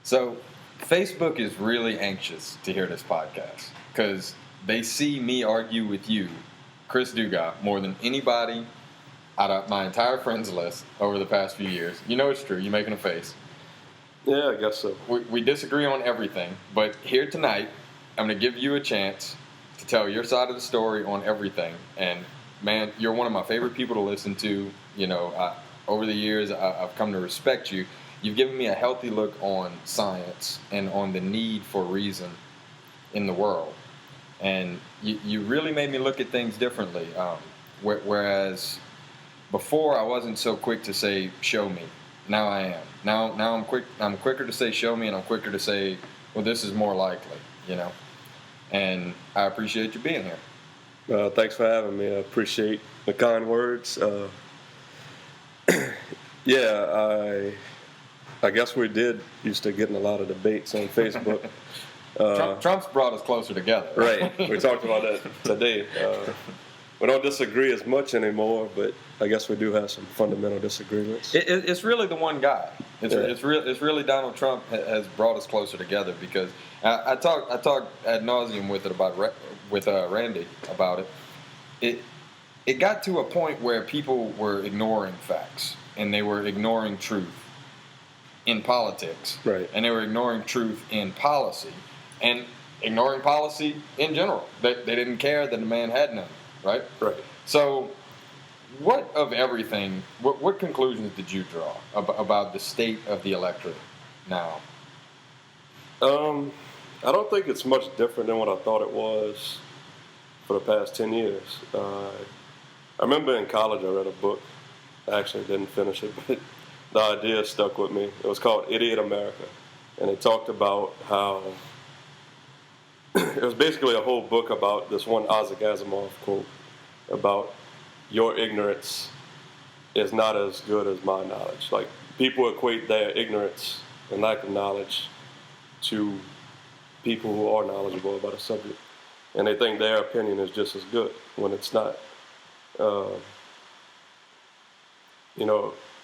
So, Facebook is really anxious to hear this podcast because they see me argue with you, Chris Dugas, more than anybody out of my entire friends list over the past few years. You know it's true. You're making a face. Yeah, I guess so. We disagree on everything, but here tonight, I'm going to give you a chance to tell your side of the story on everything. And, man, you're one of my favorite people to listen to. You know, over the years, I've come to respect you. You've given me a healthy look on science and on the need for reason in the world. And you really made me look at things differently. Whereas before I wasn't so quick to say, show me. Now I am. Now I'm quick. I'm quicker to say, show me, and I'm quicker to say, well, this is more likely, you know. And I appreciate you being here. Thanks for having me. I appreciate the kind words. Yeah, I guess we did used to get in a lot of debates on Facebook. Trump's brought us closer together. Right. We talked about that today. We don't disagree as much anymore, but I guess we do have some fundamental disagreements. It's really the one guy. It's really Donald Trump has brought us closer together because I talked ad nauseum with Randy about it. It got to a point where people were ignoring facts and they were ignoring truth in politics, right? And they were ignoring truth in policy and ignoring policy in general. They didn't care that the man had none, right? Right. So, what of everything? What conclusions did you draw about the state of the electorate now? I don't think it's much different than what I thought it was for the past 10 years. I remember in college I read a book. I actually didn't finish it, but the idea stuck with me. It was called Idiot America, and it talked about how it was basically a whole book about this one Isaac Asimov quote about your ignorance is not as good as my knowledge. Like, people equate their ignorance and lack of knowledge to people who are knowledgeable about a subject, and they think their opinion is just as good when it's not.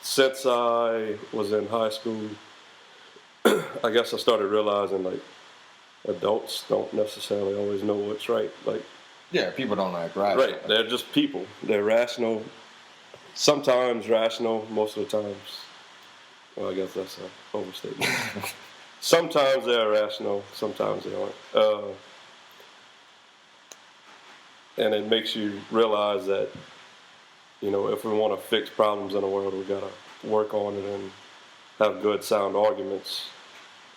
Since I was in high school, I guess I started realizing, like, adults don't necessarily always know what's right. Like, yeah, people don't act right. Right, they're just people. They're rational, sometimes rational, most of the times. Well, I guess that's an overstatement. Sometimes they're rational, sometimes they aren't. And it makes you realize that, if we want to fix problems in the world, we got to work on it and have good, sound arguments.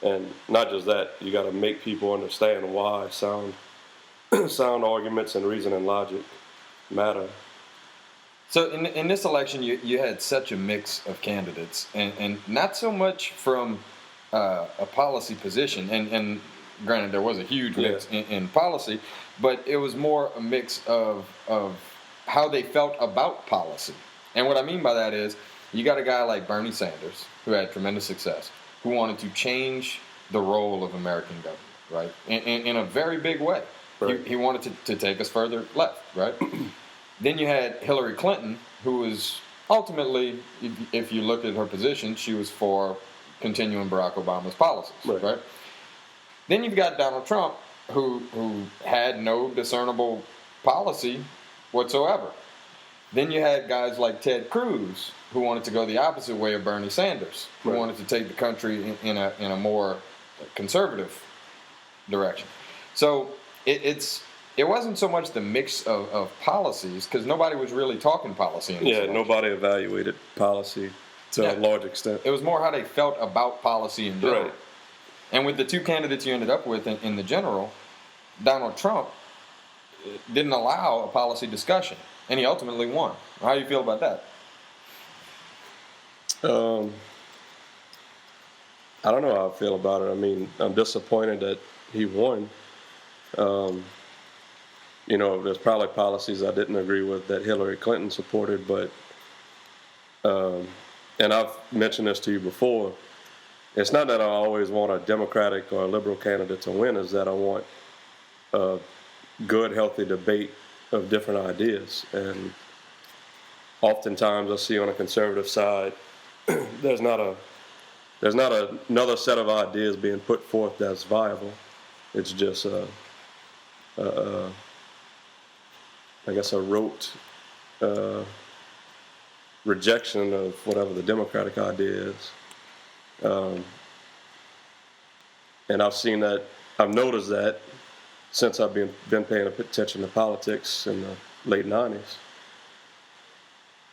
And not just that, you got to make people understand why sound arguments and reason and logic matter. So in this election, you had such a mix of candidates, and not so much from a policy position. And granted, there was a huge mix in policy, but it was more a mix of how they felt about policy. And what I mean by that is, you got a guy like Bernie Sanders, who had tremendous success, who wanted to change the role of American government, right? In a very big way. Right. He wanted to take us further left, right? Then you had Hillary Clinton, who was ultimately, if you look at her position, she was for continuing Barack Obama's policies, right? Then you've got Donald Trump, who had no discernible policy whatsoever. Then you had guys like Ted Cruz, who wanted to go the opposite way of Bernie Sanders, who wanted to take the country in a more conservative direction. So it wasn't so much the mix of policies, because nobody was really talking policy in this election. Nobody evaluated policy to a large extent. It was more how they felt about policy in general. Right. And with the two candidates you ended up with in the general, Donald Trump didn't allow a policy discussion, and he ultimately won. How do you feel about that? I don't know how I feel about it. I mean, I'm disappointed that he won. There's probably policies I didn't agree with that Hillary Clinton supported, but and I've mentioned this to you before, it's not that I always want a Democratic or a liberal candidate to win, it's that I want a good, healthy debate of different ideas. And oftentimes I see on a conservative side, there's not a there's not another set of ideas being put forth that's viable. It's just I guess a rote rejection of whatever the Democratic idea is. And I've noticed that since I've been paying attention to politics in the late 90s.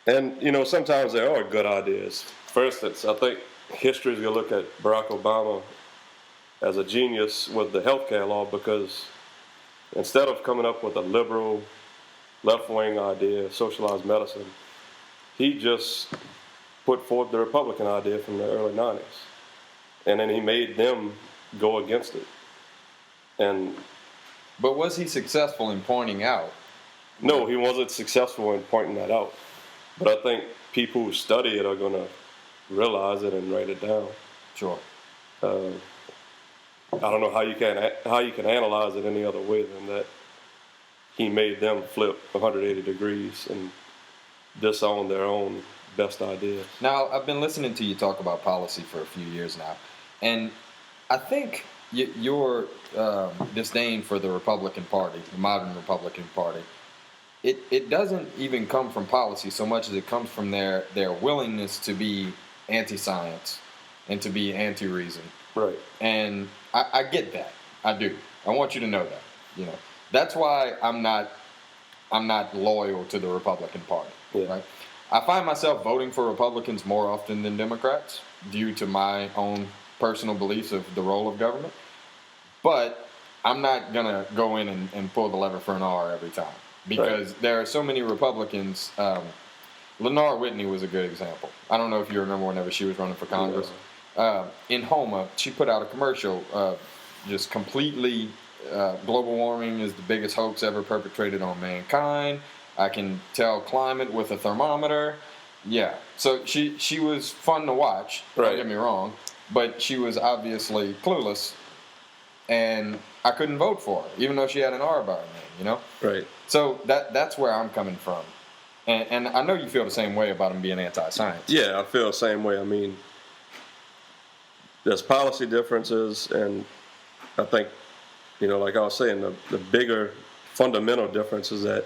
And, sometimes there are good ideas. For instance, I think history is going to look at Barack Obama as a genius with the health care law, because instead of coming up with a liberal, left-wing idea, socialized medicine, he just put forth the Republican idea from the early 90s. And then he made them go against it. But was he successful in pointing out? No, he wasn't successful in pointing that out. But I think people who study it are going to realize it and write it down. Sure. I don't know how you can analyze it any other way than that he made them flip 180 degrees and disown their own best ideas. Now, I've been listening to you talk about policy for a few years now, and I think your disdain for the Republican Party, the modern Republican Party, it doesn't even come from policy so much as it comes from their willingness to be anti-science and to be anti-reason. Right. And I get that. I do. I want you to know that. That's why I'm not loyal to the Republican Party. Yeah. Right. I find myself voting for Republicans more often than Democrats due to my own personal beliefs of the role of government. But I'm not going to go in and pull the lever for an R every time, because there are so many Republicans. Lenore Whitney was a good example. I don't know if you remember whenever she was running for Congress. Yeah. In Homa, she put out a commercial just completely global warming is the biggest hoax ever perpetrated on mankind. I can tell climate with a thermometer. Yeah. So she was fun to watch. Right. Don't get me wrong. But she was obviously clueless. And I couldn't vote for her, even though she had an R by her name, Right. So that's where I'm coming from. And I know you feel the same way about him being anti-science. Yeah, I feel the same way. I mean, there's policy differences, and I think, like I was saying, the bigger fundamental difference is that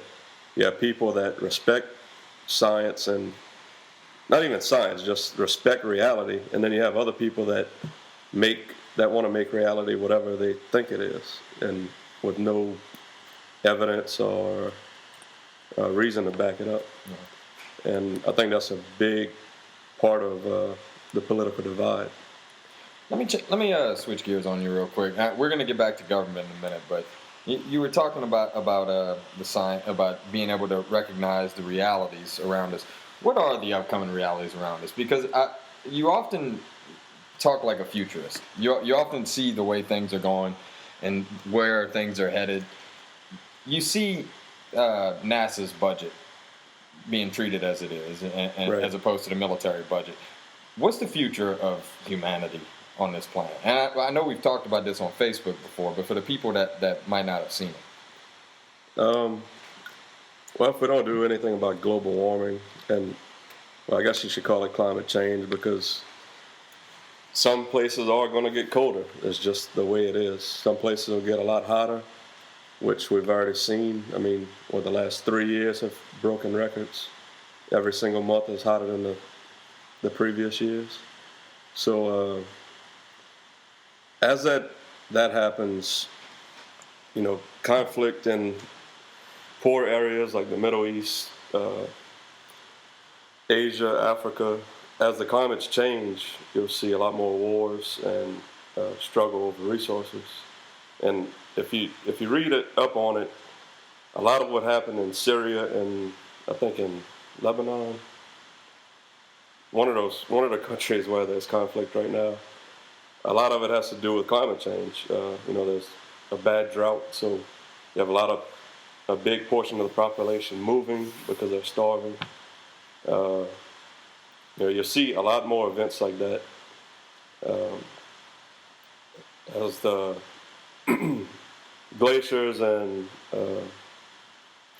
you have people that respect science, and not even science, just respect reality, and then you have other people that want to make reality whatever they think it is, and with no evidence or reason to back it up. Yeah. And I think that's a big part of the political divide. Let me switch gears on you real quick. We're going to get back to government in a minute, but you were talking about the science, about being able to recognize the realities around us. What are the upcoming realities around us? Because you often talk like a futurist. You often see the way things are going and where things are headed. You see NASA's budget being treated as it is, and right. as opposed to the military budget. What's the future of humanity on this planet? And I know we've talked about this on Facebook before, but for the people that might not have seen it. Well, if we don't do anything about global warming, and I guess you should call it climate change, because some places are going to get colder. It's just the way it is. Some places will get a lot hotter, which we've already seen. I mean, the last 3 years have broken records. Every single month is hotter than the previous years. So as that happens, conflict in poor areas like the Middle East, Asia, Africa, as the climates change, you'll see a lot more wars and struggle over resources. And if you read up on it, a lot of what happened in Syria and I think in Lebanon, one of the countries where there's conflict right now, a lot of it has to do with climate change. There's a bad drought, so you have a big portion of the population moving because they're starving. You'll see a lot more events like that as the glaciers and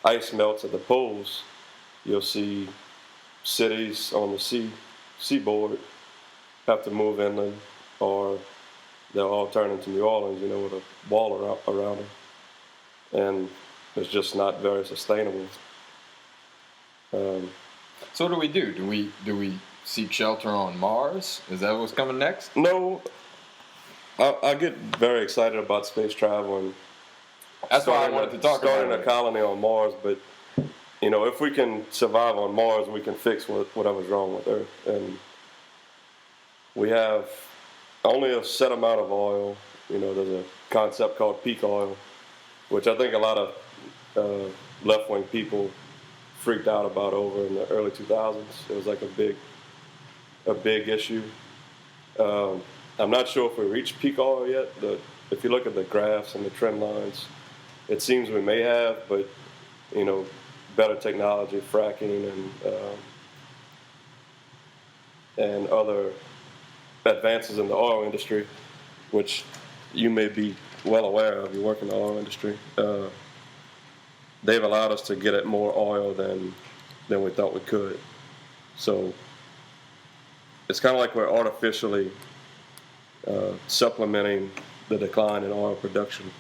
ice melts at the poles. You'll see cities on the seaboard have to move inland, or they'll all turn into New Orleans, with a wall around them, and it's just not very sustainable. So what do we do? Do we seek shelter on Mars? Is that what's coming next? No, I get very excited about space travel, and that's why I wanted to talk about starting a colony on Mars. But if we can survive on Mars, we can fix whatever's wrong with Earth, and we have only a set amount of oil. There's a concept called peak oil, which I think a lot of left-wing people freaked out about over in the early 2000s. It was like a big issue. I'm not sure if we reached peak oil yet. If you look at the graphs and the trend lines, it seems we may have, but better technology, fracking, and other advances in the oil industry, which you may be well aware of. You work in the oil industry. They've allowed us to get at more oil than we thought we could. So it's kind of like we're artificially supplementing the decline in oil production.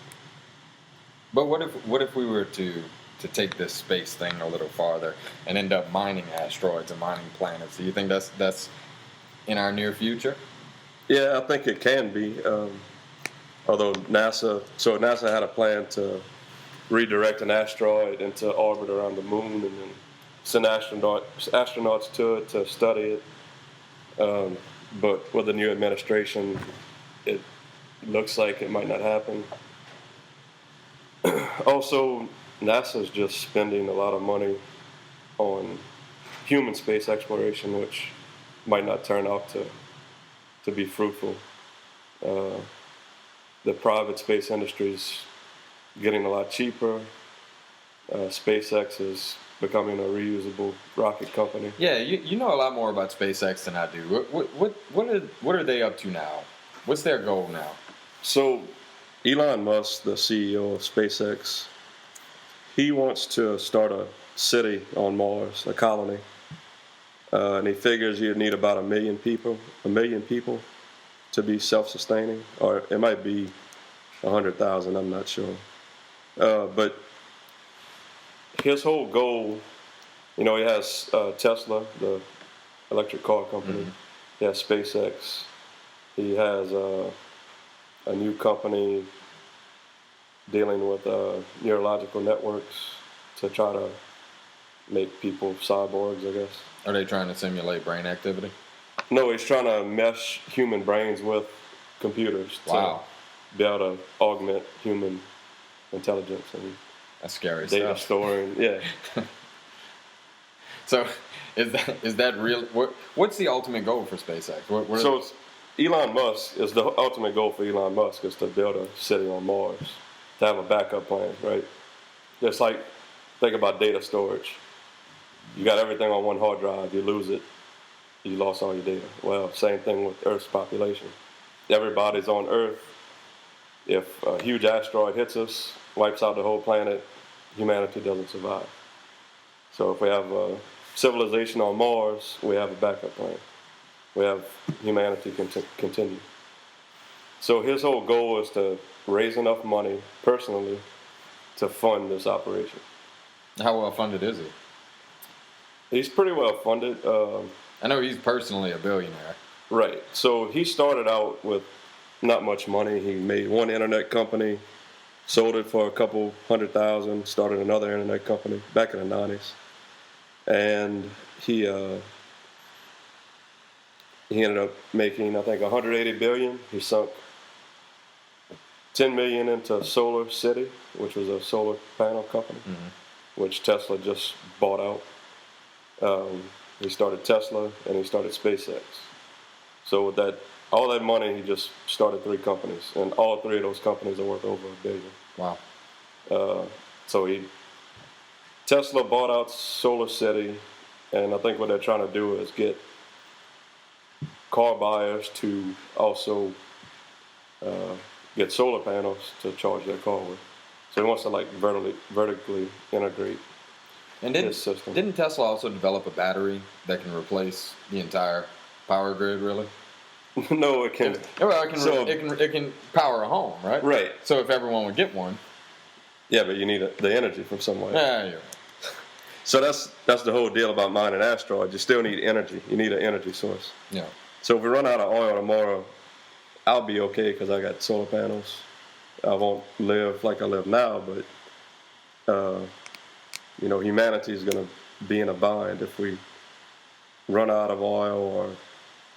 But what if we were to take this space thing a little farther and end up mining asteroids and mining planets? Do you think that's in our near future? Yeah, I think it can be. Although NASA had a plan to redirect an asteroid into orbit around the moon and then send astronauts to it to study it. But with the new administration, it looks like it might not happen. Also, NASA's just spending a lot of money on human space exploration, which might not turn out to be fruitful. The private space industry's getting a lot cheaper. SpaceX is becoming a reusable rocket company. Yeah, you know a lot more about SpaceX than I do. What are they up to now? What's their goal now? So, Elon Musk, the CEO of SpaceX, he wants to start a city on Mars, a colony, and he figures you'd need about 1 million people to be self-sustaining, or it might be 100,000. I'm not sure. But his whole goal, he has Tesla, the electric car company. Mm-hmm. He has SpaceX. He has a new company dealing with neurological networks to try to make people cyborgs, I guess. Are they trying to simulate brain activity? No, he's trying to mesh human brains with computers to be able to augment human intelligence and that's scary data stuff. Storing. Yeah. So, is that real? What's the ultimate goal for SpaceX? So, Elon Musk is the ultimate goal for Elon Musk is to build a city on Mars, to have a backup plan, right? Just like think about data storage. You got everything on one hard drive. You lose it, you lost all your data. Well, same thing with Earth's population. Everybody's on Earth. If a huge asteroid hits us, wipes out the whole planet, humanity doesn't survive. So if we have a civilization on Mars, we have a backup plan. We have humanity continue. So his whole goal is to raise enough money personally to fund this operation. How well funded is he? He's pretty well funded. I know he's personally a billionaire. Right. So he started out with not much money. He made one internet company, sold it for a couple $100,000, started another internet company back in the 90s. And he ended up making, I think, $180 billion. He sunk $10 million into Solar City, which was a solar panel company, which Tesla just bought out. He started Tesla and he started SpaceX. So with all that money, he just started 3 companies, and all 3 of those companies are worth over $1 billion. Wow. So Tesla bought out Solar City, and I think what they're trying to do is get car buyers to also get solar panels to charge their car with. So he wants to vertically integrate his system. Didn't Tesla also develop a battery that can replace the entire power grid, really? No, it can. Well, So- it can power a home, right? Right. So if everyone would get one, Yeah, but you need the energy from somewhere. yeah, you're right. So that's the whole deal about mining asteroids. You still need energy. You need an energy source. Yeah. So if we run out of oil tomorrow, I'll be okay because I got solar panels. I won't live like I live now, but humanity is going to be in a bind if we run out of oil or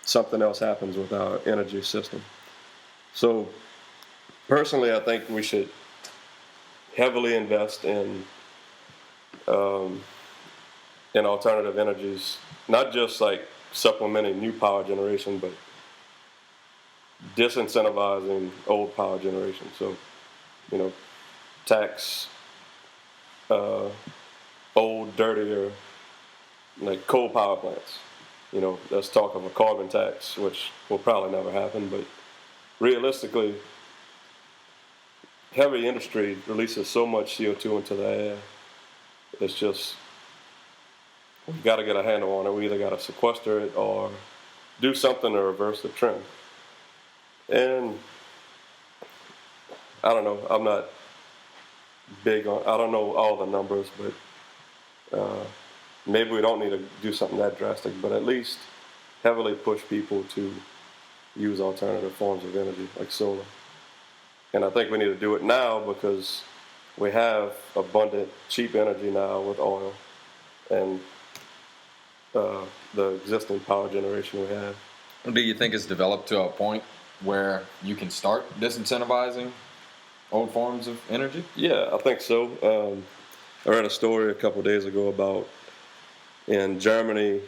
something else happens with our energy system. So personally, I think we should heavily invest in alternative energies, not just like supplementing new power generation, but disincentivizing old power generation. So, tax old, dirtier, like coal power plants. There's talk of a carbon tax, which will probably never happen, but realistically, heavy industry releases so much CO2 into the air. It's just, we've got to get a handle on it. We either got to sequester it or do something to reverse the trend. And I don't know, I'm not big on, I don't know all the numbers, but maybe we don't need to do something that drastic, but at least heavily push people to use alternative forms of energy like solar. And I think we need to do it now because we have abundant, cheap energy now with oil and the existing power generation we have. Do you think it's developed to a point where you can start disincentivizing old forms of energy? Yeah, I think so. I read a story a couple of days ago about in Germany,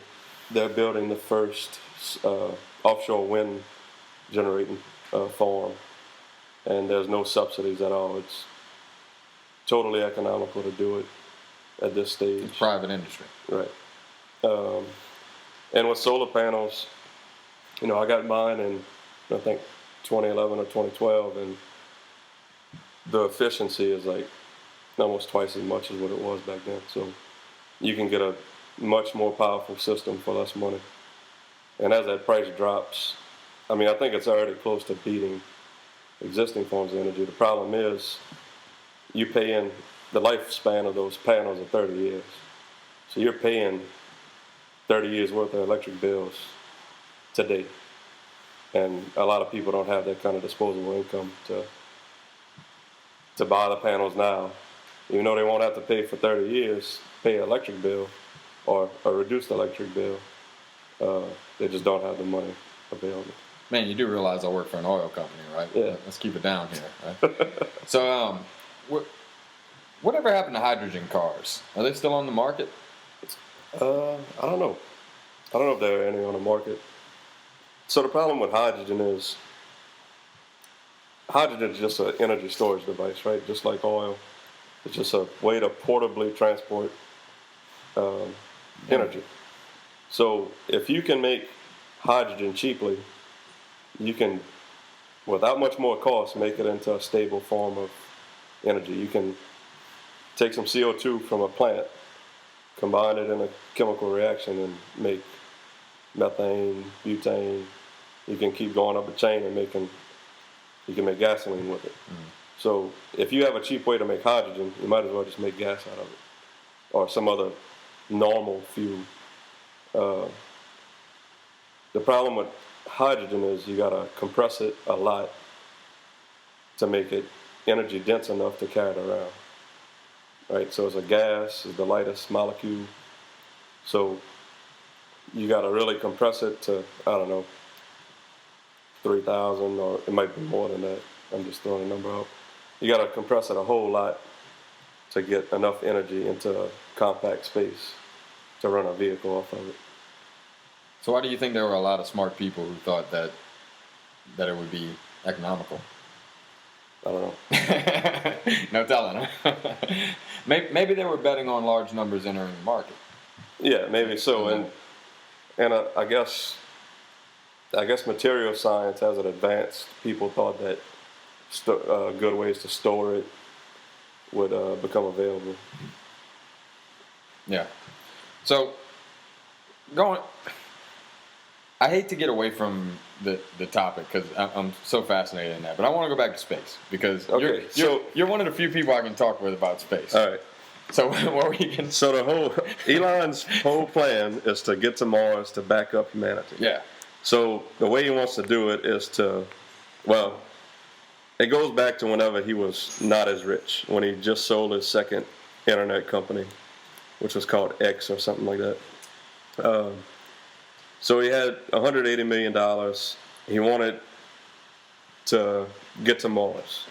they're building the first offshore wind generating farm, and there's no subsidies at all. It's totally economical to do it at this stage. It's private industry. Right. And with solar panels, I got mine in, I think, 2011 or 2012, and the efficiency is like almost twice as much as what it was back then. So you can get a much more powerful system for less money. And as that price drops, I think it's already close to beating existing forms of energy. The problem is you pay in, the lifespan of those panels are 30 years. So you're paying 30 years worth of electric bills today. And a lot of people don't have that kind of disposable income to buy the panels now. Even though they won't have to pay for 30 years, pay an electric bill or a reduced electric bill, they just don't have the money available. Man, you do realize I work for an oil company, right? Yeah. Let's keep it down here, right? So, whatever happened to hydrogen cars? Are they still on the market? I don't know. I don't know if there are any on the market. So the problem with hydrogen is just an energy storage device, right? Just like oil. It's just a way to portably transport energy. So if you can make hydrogen cheaply, you can, without much more cost, make it into a stable form of energy. You can take some CO2 from a plant, combine it in a chemical reaction, and make methane, butane. You can keep going up the chain and you can make gasoline with it. So if you have a cheap way to make hydrogen, you might as well just make gas out of it, or some other normal fuel. The problem with hydrogen is you gotta compress it a lot to make it energy dense enough to carry it around. Right, so it's a gas, it's the lightest molecule. So you gotta really compress it to, 3,000, or it might be more than that. I'm just throwing a number out. You gotta compress it a whole lot to get enough energy into a compact space to run a vehicle off of it. So why do you think there were a lot of smart people who thought that it would be economical? I don't know. No telling, huh? Maybe they were betting on large numbers entering the market. Yeah, maybe so. And I guess material science, as it advanced, people thought that good ways to store it would become available. Yeah. So I hate to get away from the topic because I'm so fascinated in that, but I want to go back to space because you're one of the few people I can talk with about space. All right. So what were you going? So Elon's whole plan is to get to Mars to back up humanity. Yeah. So the way he wants to do it is it goes back to whenever he was not as rich, when he just sold his second internet company, which was called X or something like that. So he had $180 million. He wanted to get to Mars.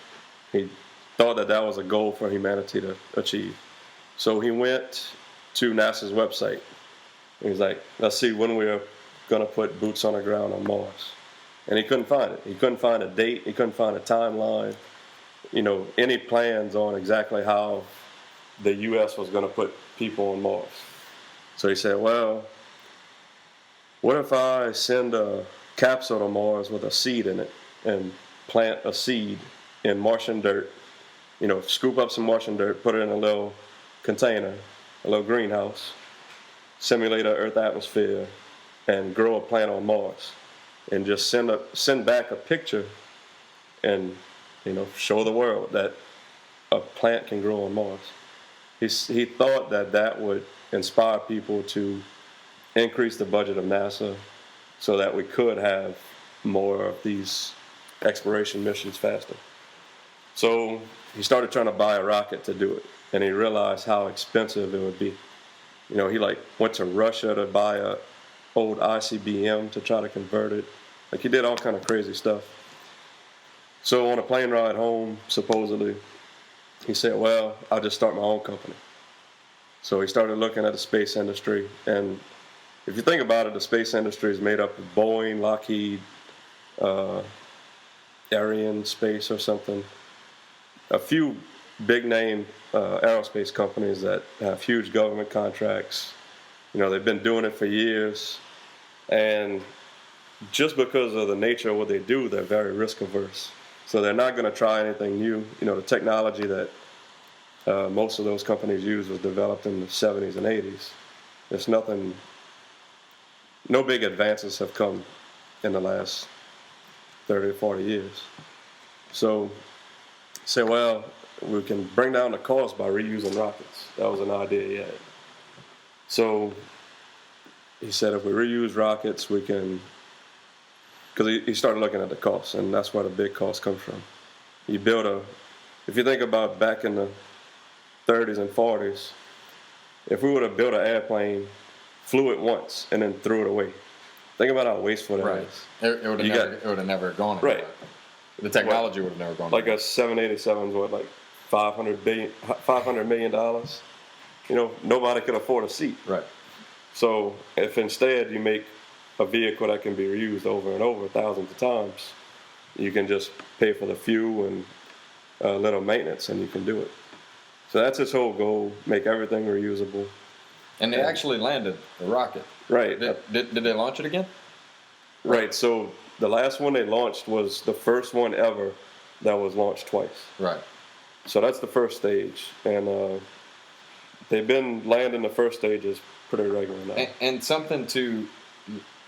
He thought that was a goal for humanity to achieve. So he went to NASA's website. He was like, let's see when we're going to put boots on the ground on Mars. And he couldn't find it. He couldn't find a date. He couldn't find a timeline. Any plans on exactly how the U.S. was going to put people on Mars. So he said, well, what if I send a capsule to Mars with a seed in it and plant a seed in Martian dirt, scoop up some Martian dirt, put it in a little container, a little greenhouse, simulate an Earth atmosphere, and grow a plant on Mars, and just send back a picture and show the world that a plant can grow on Mars. He thought that would inspire people to increase the budget of NASA so that we could have more of these exploration missions faster. So he started trying to buy a rocket to do it, and he realized how expensive it would be. He went to Russia to buy a old ICBM to try to convert it. He did all kind of crazy stuff. So on a plane ride home, supposedly, he said, well, I'll just start my own company. So he started looking at the space industry, and if you think about it, the space industry is made up of Boeing, Lockheed, Ariane Space or something, a few big-name aerospace companies that have huge government contracts. They've been doing it for years, and just because of the nature of what they do, they're very risk-averse. So they're not going to try anything new. The technology that most of those companies use was developed in the 70s and 80s. There's no big advances have come in the last 30 or 40 years. So say, well, we can bring down the cost by reusing rockets. That was an idea he had. So he said if we reuse rockets, we can, because he started looking at the costs, and that's where the big cost comes from. If you think about back in the 30s and 40s, if we would have built an airplane, flew it once, and then threw it away, think about how wasteful that is. It would have never gone anywhere. Right. The technology would have never gone anywhere. A 787 is $500 million. Nobody could afford a seat. Right. So if instead you make a vehicle that can be reused over and over thousands of times, you can just pay for the fuel and a little maintenance, and you can do it. So that's his whole goal: make everything reusable. And they actually landed the rocket. Right. Did they launch it again? Right. So the last one they launched was the first one ever that was launched twice. Right. So that's the first stage, and they've been landing the first stages pretty regular now. And something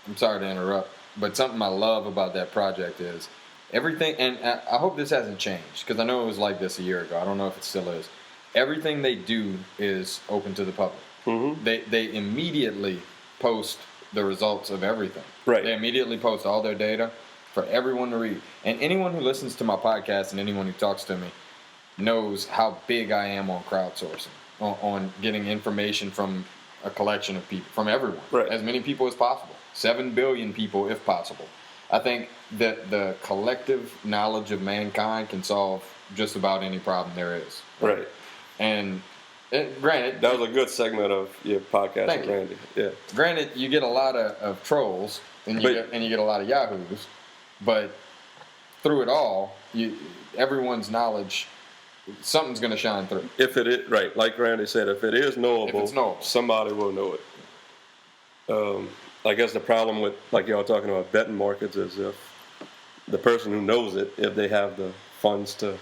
I'm sorry to interrupt, but something I love about that project is everything, and I hope this hasn't changed, because I know it was like this a year ago. I don't know if it still is. Everything they do is open to the public. Mm-hmm. They immediately post the results of everything. Right. They immediately post all their data for everyone to read. And anyone who listens to my podcast and anyone who talks to me knows how big I am on crowdsourcing, on getting information from a collection of people, from everyone, right. As many people as possible. 7 billion people if possible. I think that the collective knowledge of mankind can solve just about any problem there is. Right. And granted, that was a good segment of your podcast with Randy. Yeah. Granted, you get a lot of trolls and you get a lot of yahoos, but through it all, everyone's knowledge, something's going to shine through. If it is right, like Randy said, if it's knowable, somebody will know it. I guess the problem with, like y'all talking about betting markets, is if the person who knows it, if they have the funds to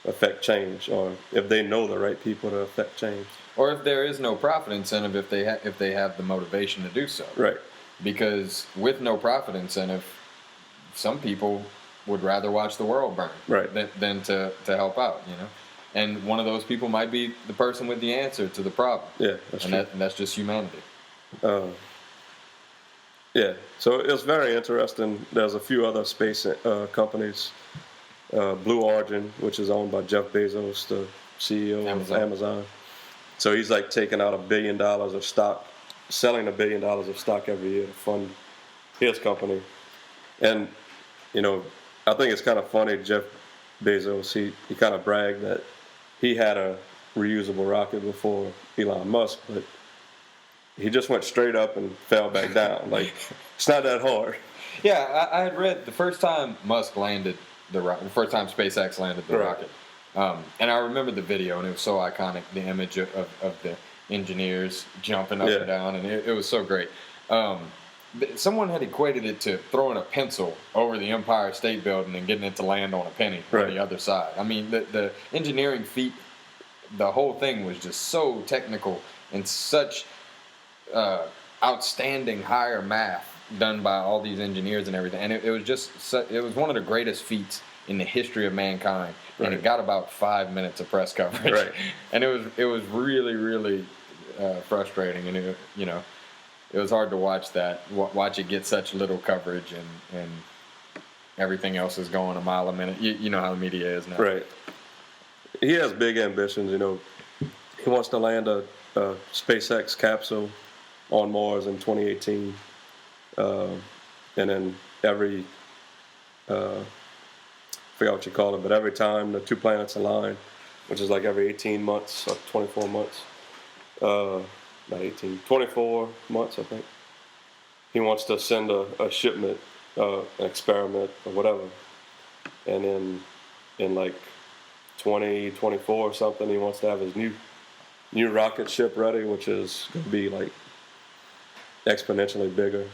affect change, or if they know the right people to affect change, or if there is no profit incentive, if they have the motivation to do so. Right. because with no profit incentive, some people would rather watch the world burn than to help out, you know. And one of those people might be the person with the answer to the problem. Yeah, that's true. And that's just humanity. Yeah, so it was very interesting. There's a few other space companies. Blue Origin, which is owned by Jeff Bezos, the CEO of Amazon. So he's like taking out $1 billion of stock, selling $1 billion of stock every year to fund his company. And, you know, I think it's kind of funny, Jeff Bezos, he kind of bragged that he had a reusable rocket before Elon Musk, but he just went straight up and fell back down. Like, it's not that hard. Yeah, I had read the first time Musk landed the first time SpaceX landed the rocket. And I remember the video, and it was so iconic, the image of the engineers jumping up and down, and it was so great. Someone had equated it to throwing a pencil over the Empire State Building and getting it to land on a penny on the other side. I mean, the engineering feat, the whole thing was just so technical and such outstanding higher math done by all these engineers and everything. And it was just it was one of the greatest feats in the history of mankind. And it got about 5 minutes of press coverage. And it was really, really frustrating. And it was hard to watch watch it get such little coverage, and everything else is going a mile a minute. You know how the media is now. Right. He has big ambitions, you know. He wants to land a SpaceX capsule on Mars in 2018. And then every, I forgot what you call it, but every time the two planets align, which is like every 18 months or 24 months, not 18, 24 months, I think, he wants to send a shipment, an experiment or whatever. And then in like 2024 or something, he wants to have his new rocket ship ready, which is going to be like exponentially bigger.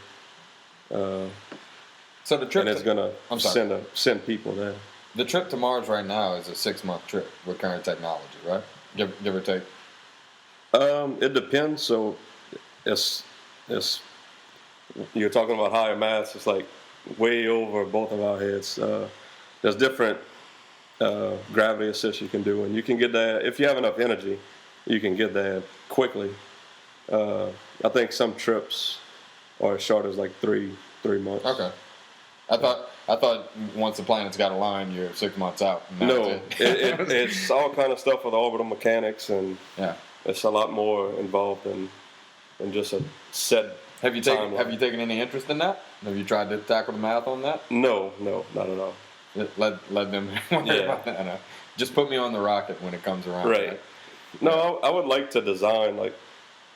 So the trip, and it's gonna send people there. The trip to Mars right now is a 6-month trip with current technology, right? Give or take. It depends. So it's you're talking about higher maths. It's like way over both of our heads. There's different gravity assists you can do, and you can get there if you have enough energy. You can get there quickly. I think some trips are as short as like three months. Okay. I thought once the planets got aligned, you're 6 months out. No, it's all kind of stuff with orbital mechanics, and it's a lot more involved than just a set. Have you taken any interest in that? Have you tried to tackle the math on that? No, not at all. Let them. Just put me on the rocket when it comes around. Right. No, I would like to design, like,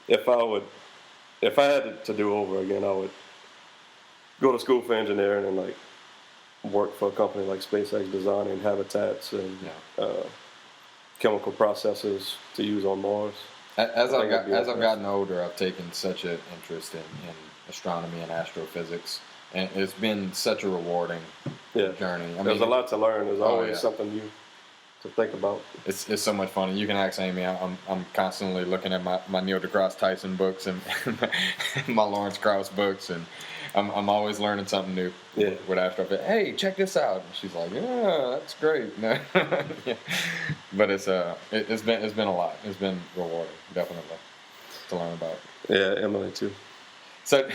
if I had to do over again, I would go to school for engineering and like work for a company like SpaceX, designing habitats and chemical processes to use on Mars. As I've gotten older, I've taken such an interest in astronomy and astrophysics, and it's been such a rewarding journey. There's a lot to learn. There's always something new to think about. It's so much fun. You can ask Amy. I'm constantly looking at my Neil deGrasse Tyson books and my Lawrence Krauss books, and I'm always learning something new with astrophysics. Hey, check this out. And she's like, yeah, that's great. But it's been a lot. It's been rewarding, definitely, to learn about. Yeah, Emily too. So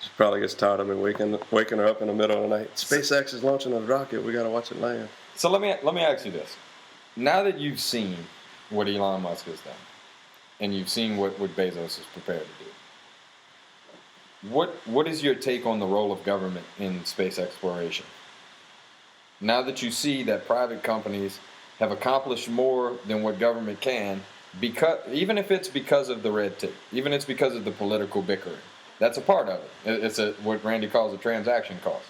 she probably gets tired of me waking her up in the middle of the night. SpaceX is launching a rocket. We got to watch it land. So let me ask you this: now that you've seen what Elon Musk has done, and you've seen what Bezos is prepared to do, what is your take on the role of government in space exploration? Now that you see that private companies have accomplished more than what government can, even if it's because of the red tape, even if it's because of the political bickering, that's a part of it. It's what Randy calls a transaction cost.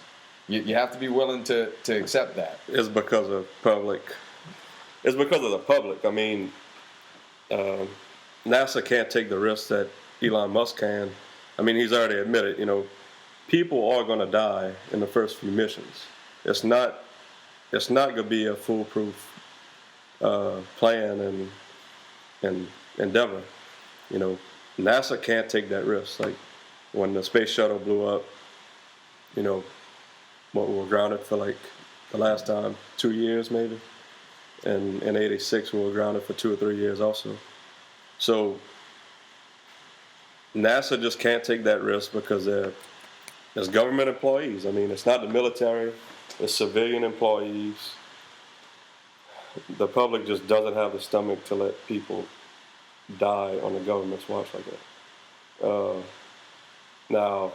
You have to be willing to accept that. It's because of public. It's because of the public. I mean, NASA can't take the risk that Elon Musk can. I mean, he's already admitted, people are going to die in the first few missions. It's not going to be a foolproof plan and endeavor. NASA can't take that risk. Like when the space shuttle blew up, you know, we were grounded for like the last time 2 years maybe, and in '86 we were grounded for 2 or 3 years also. So NASA just can't take that risk because there's government employees. I mean, it's not the military, it's civilian employees. The public just doesn't have the stomach to let people die on the government's watch like that. Now,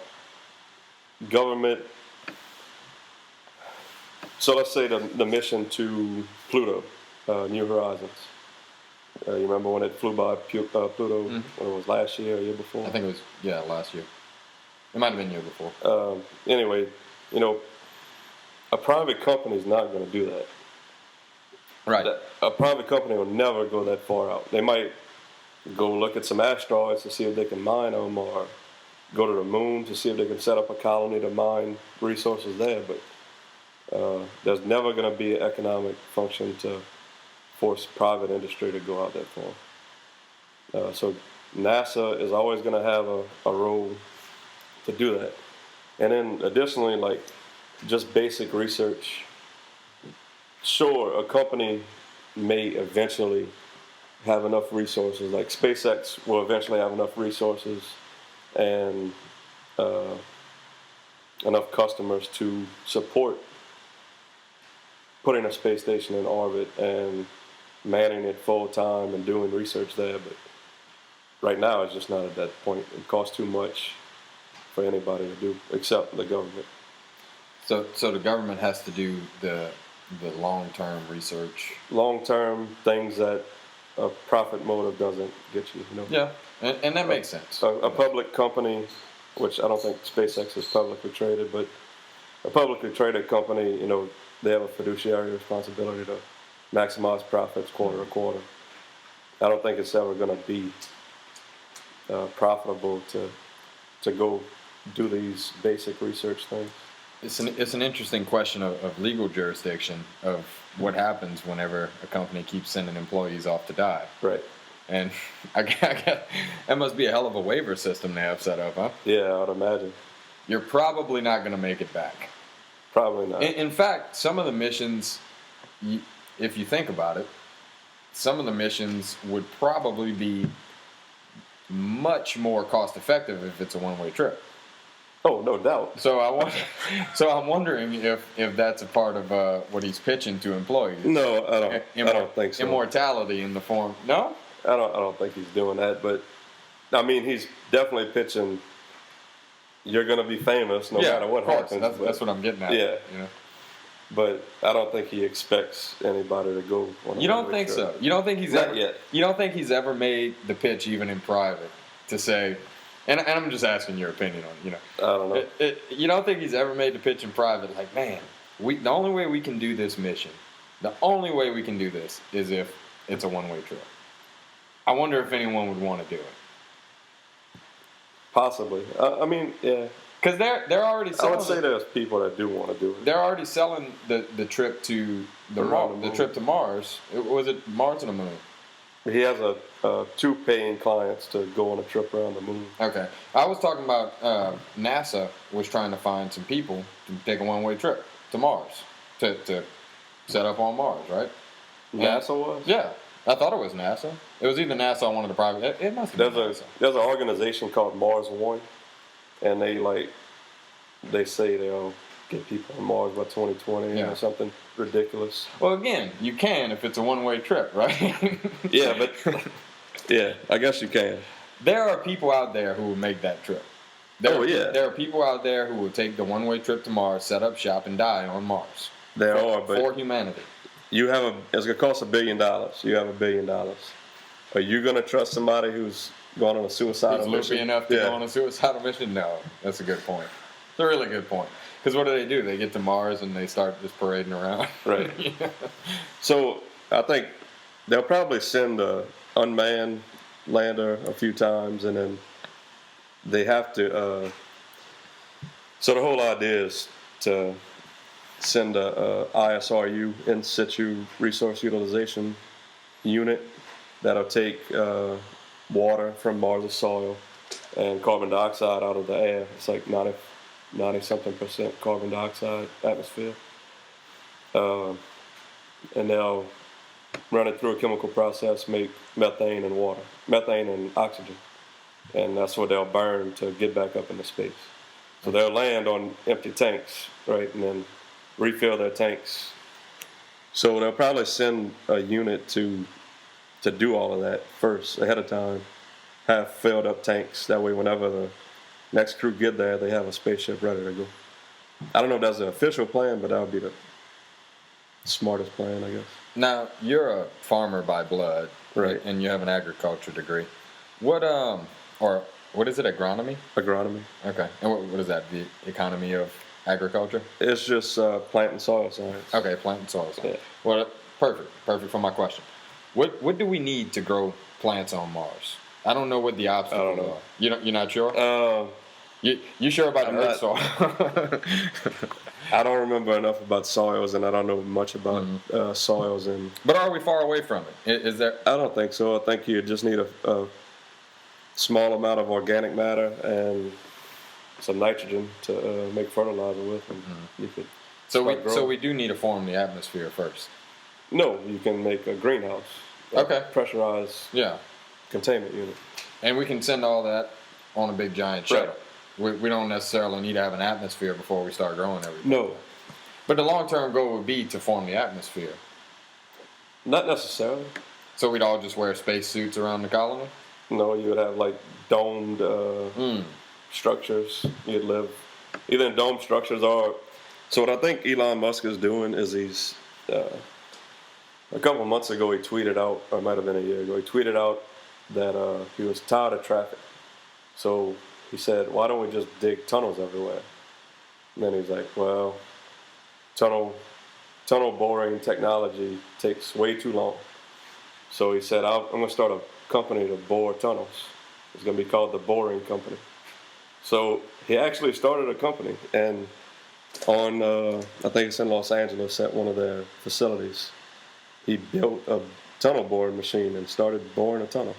government. So let's say the mission to Pluto, New Horizons. You remember when it flew by Pluto? When it was last year or year before? I think it was last year. It might have been year before. Anyway, you know, a private company is not going to do that. Right. A private company will never go that far out. They might go look at some asteroids to see if they can mine them, or go to the moon to see if they can set up a colony to mine resources there. But there's never going to be an economic function to force private industry to go out that far. So NASA is always going to have a role to do that. And then additionally, like just basic research. Sure, a company may eventually have enough resources, like SpaceX will eventually have enough resources and enough customers to support putting a space station in orbit and manning it full time and doing research there. But right now, it's just not at that point. It costs too much for anybody to do, except the government. So the government has to do the long-term research. Long-term things that a profit motive doesn't get you. You know? Yeah, and that makes sense. A public company, which I don't think SpaceX is publicly traded, but a publicly traded company, you know, they have a fiduciary responsibility to maximize profits quarter to quarter. I don't think it's ever going to be profitable to go do these basic research things. It's an interesting question of legal jurisdiction, of what happens whenever a company keeps sending employees off to die. Right. And I guess that must be a hell of a waiver system they have set up, huh? Yeah, I would imagine. You're probably not going to make it back. Probably not. In fact, some of the missions, if you think about it, some of the missions would probably be much more cost effective if it's a one-way trip. Oh, no doubt. So I'm wondering if that's a part of what he's pitching to employees. No, I don't think so. Immortality in the form. No, I don't think he's doing that. But I mean, he's definitely pitching. You're going to be famous no matter what happens. That's what I'm getting at. Yeah. You know? But I don't think he expects anybody to go on a You don't think so? You don't think he's Not ever? yet. You don't think he's ever made the pitch, even in private, to say? And I'm just asking your opinion on, I don't know. You don't think he's ever made the pitch in private, like, man, the only way we can do this mission, the only way we can do this is if it's a one-way trip. I wonder if anyone would want to do it. Possibly. I mean, yeah. Because they're already selling. I would say there's people that do want to do it. They're already selling the trip to the trip to Mars. Was it Mars or the Moon? He has 2 paying clients to go on a trip around the moon. Okay. I was talking about NASA was trying to find some people to take a one-way trip to Mars, to set up on Mars, right? NASA was? Yeah. I thought it was NASA. It was either NASA or one of the private. It must have been NASA. There's an organization called Mars One, and they say they'll get people on Mars by 2020 or something ridiculous. Well, again, you can if it's a one-way trip, right? Yeah, but yeah, I guess you can. There are people out there who will make that trip. There are people out there who will take the one-way trip to Mars, set up shop, and die on Mars. There are, but for humanity. It's gonna cost $1 billion. You have $1 billion. Are you gonna trust somebody who's going on a suicidal mission? Loopy enough to go on a suicidal mission? No, that's a good point. It's a really good point. Because what do? They get to Mars and they start just parading around. Right. Yeah. So I think they'll probably send an unmanned lander a few times, and then they have to. So the whole idea is to send a ISRU, in situ resource utilization unit, that'll take water from Mars' soil and carbon dioxide out of the air. It's like 90-something% carbon dioxide atmosphere. And they'll run it through a chemical process, make methane and oxygen. And that's what they'll burn to get back up into space. So they'll land on empty tanks, right, and then refill their tanks. So they'll probably send a unit to do all of that first, ahead of time, have filled up tanks. That way whenever the next crew get there, they have a spaceship ready to go. I don't know if that's the official plan, but that would be the smartest plan, I guess. Now, you're a farmer by blood, right? And you have an agriculture degree. What is it, agronomy? Agronomy. Okay. And what is that, the economy of agriculture? It's just plant and soil science. Okay, plant and soil science. Yeah. Well, perfect for my question. What do we need to grow plants on Mars? I don't know what the obstacles are. You're not sure? You sure about the Earth soil? I don't remember enough about soils, and I don't know much about soils. But are we far away from it? Is there? I don't think so. I think you just need a small amount of organic matter and some nitrogen to make fertilizer with, and you could. So we do need to form the atmosphere first. No, you can make a greenhouse. Okay. Pressurized. Yeah. Containment unit. And we can send all that on a big giant shuttle. Right. We don't necessarily need to have an atmosphere before we start growing everything. No. But the long-term goal would be to form the atmosphere. Not necessarily. So we'd all just wear spacesuits around the colony? No, you would have like domed structures. You'd live either in domed structures or. So what I think Elon Musk is doing is he's. A couple of months ago, he tweeted out, or it might have been a year ago, he tweeted out that he was tired of traffic. So he said, why don't we just dig tunnels everywhere? And then he's like, well, tunnel boring technology takes way too long. So he said, I'm going to start a company to bore tunnels. It's going to be called the Boring Company. So he actually started a company, and on, I think it's in Los Angeles at one of their facilities, he built a tunnel boring machine and started boring a tunnel.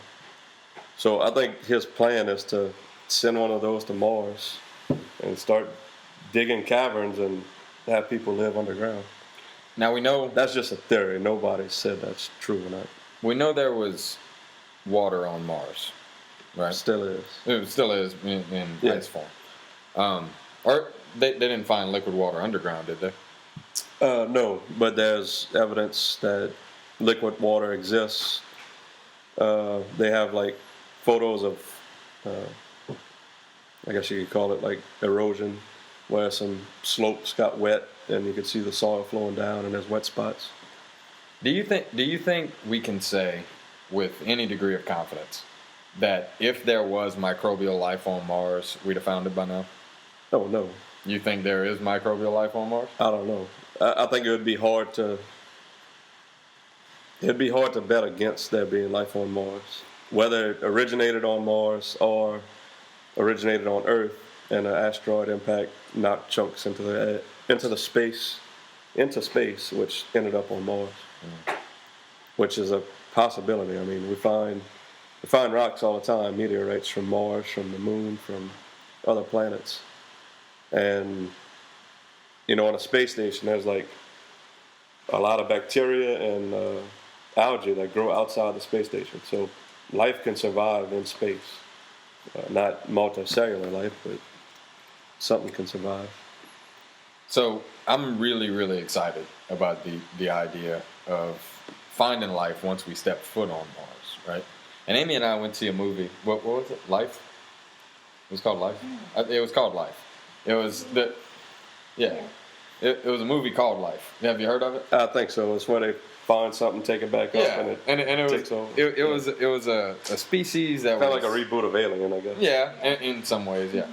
So I think his plan is to send one of those to Mars and start digging caverns and have people live underground. Now we know that's just a theory. Nobody said that's true or not. We know there was water on Mars, right? Still is. It still is in ice form. Or they didn't find liquid water underground, did they? No, but there's evidence that liquid water exists. They have like photos of, I guess you could call it like erosion, where some slopes got wet and you could see the soil flowing down and there's wet spots. Do you think we can say with any degree of confidence that if there was microbial life on Mars, we'd have found it by now? Oh, no. You think there is microbial life on Mars? I don't know. I think it would be hard to. It'd be hard to bet against there being life on Mars, whether it originated on Mars or originated on Earth, and an asteroid impact knocked chunks into space, which ended up on Mars, which is a possibility. I mean, we find rocks all the time, meteorites from Mars, from the Moon, from other planets, and. On a space station, there's like a lot of bacteria and algae that grow outside the space station. So life can survive in space. Not multicellular life, but something can survive. So I'm really, really excited about the idea of finding life once we step foot on Mars, right? And Amy and I went to see a movie. What was it? Life? It was called Life? It was called Life. It was It was a movie called Life. Have you heard of it? I think so. It's where they find something, take it back up, and it takes over. It was a species that kind was of like a reboot of Alien, I guess. Yeah, in some ways, yeah.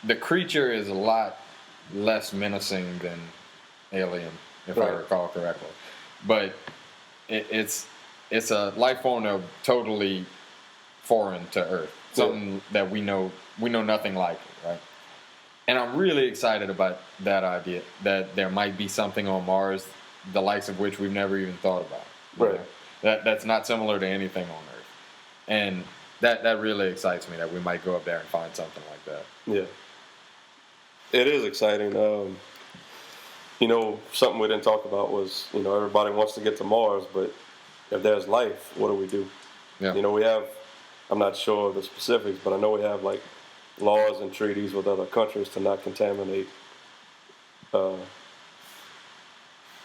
The creature is a lot less menacing than Alien, if I recall correctly. But it's a life form of totally foreign to Earth, something that we know nothing like it, right? And I'm really excited about that idea, that there might be something on Mars, the likes of which we've never even thought about. Right. That's not similar to anything on Earth. and that really excites me that we might go up there and find something like that. Yeah, it is exciting. Something we didn't talk about was, everybody wants to get to Mars, but if there's life, what do we do? Yeah. We have, I'm not sure of the specifics, but I know we have like laws and treaties with other countries to not contaminate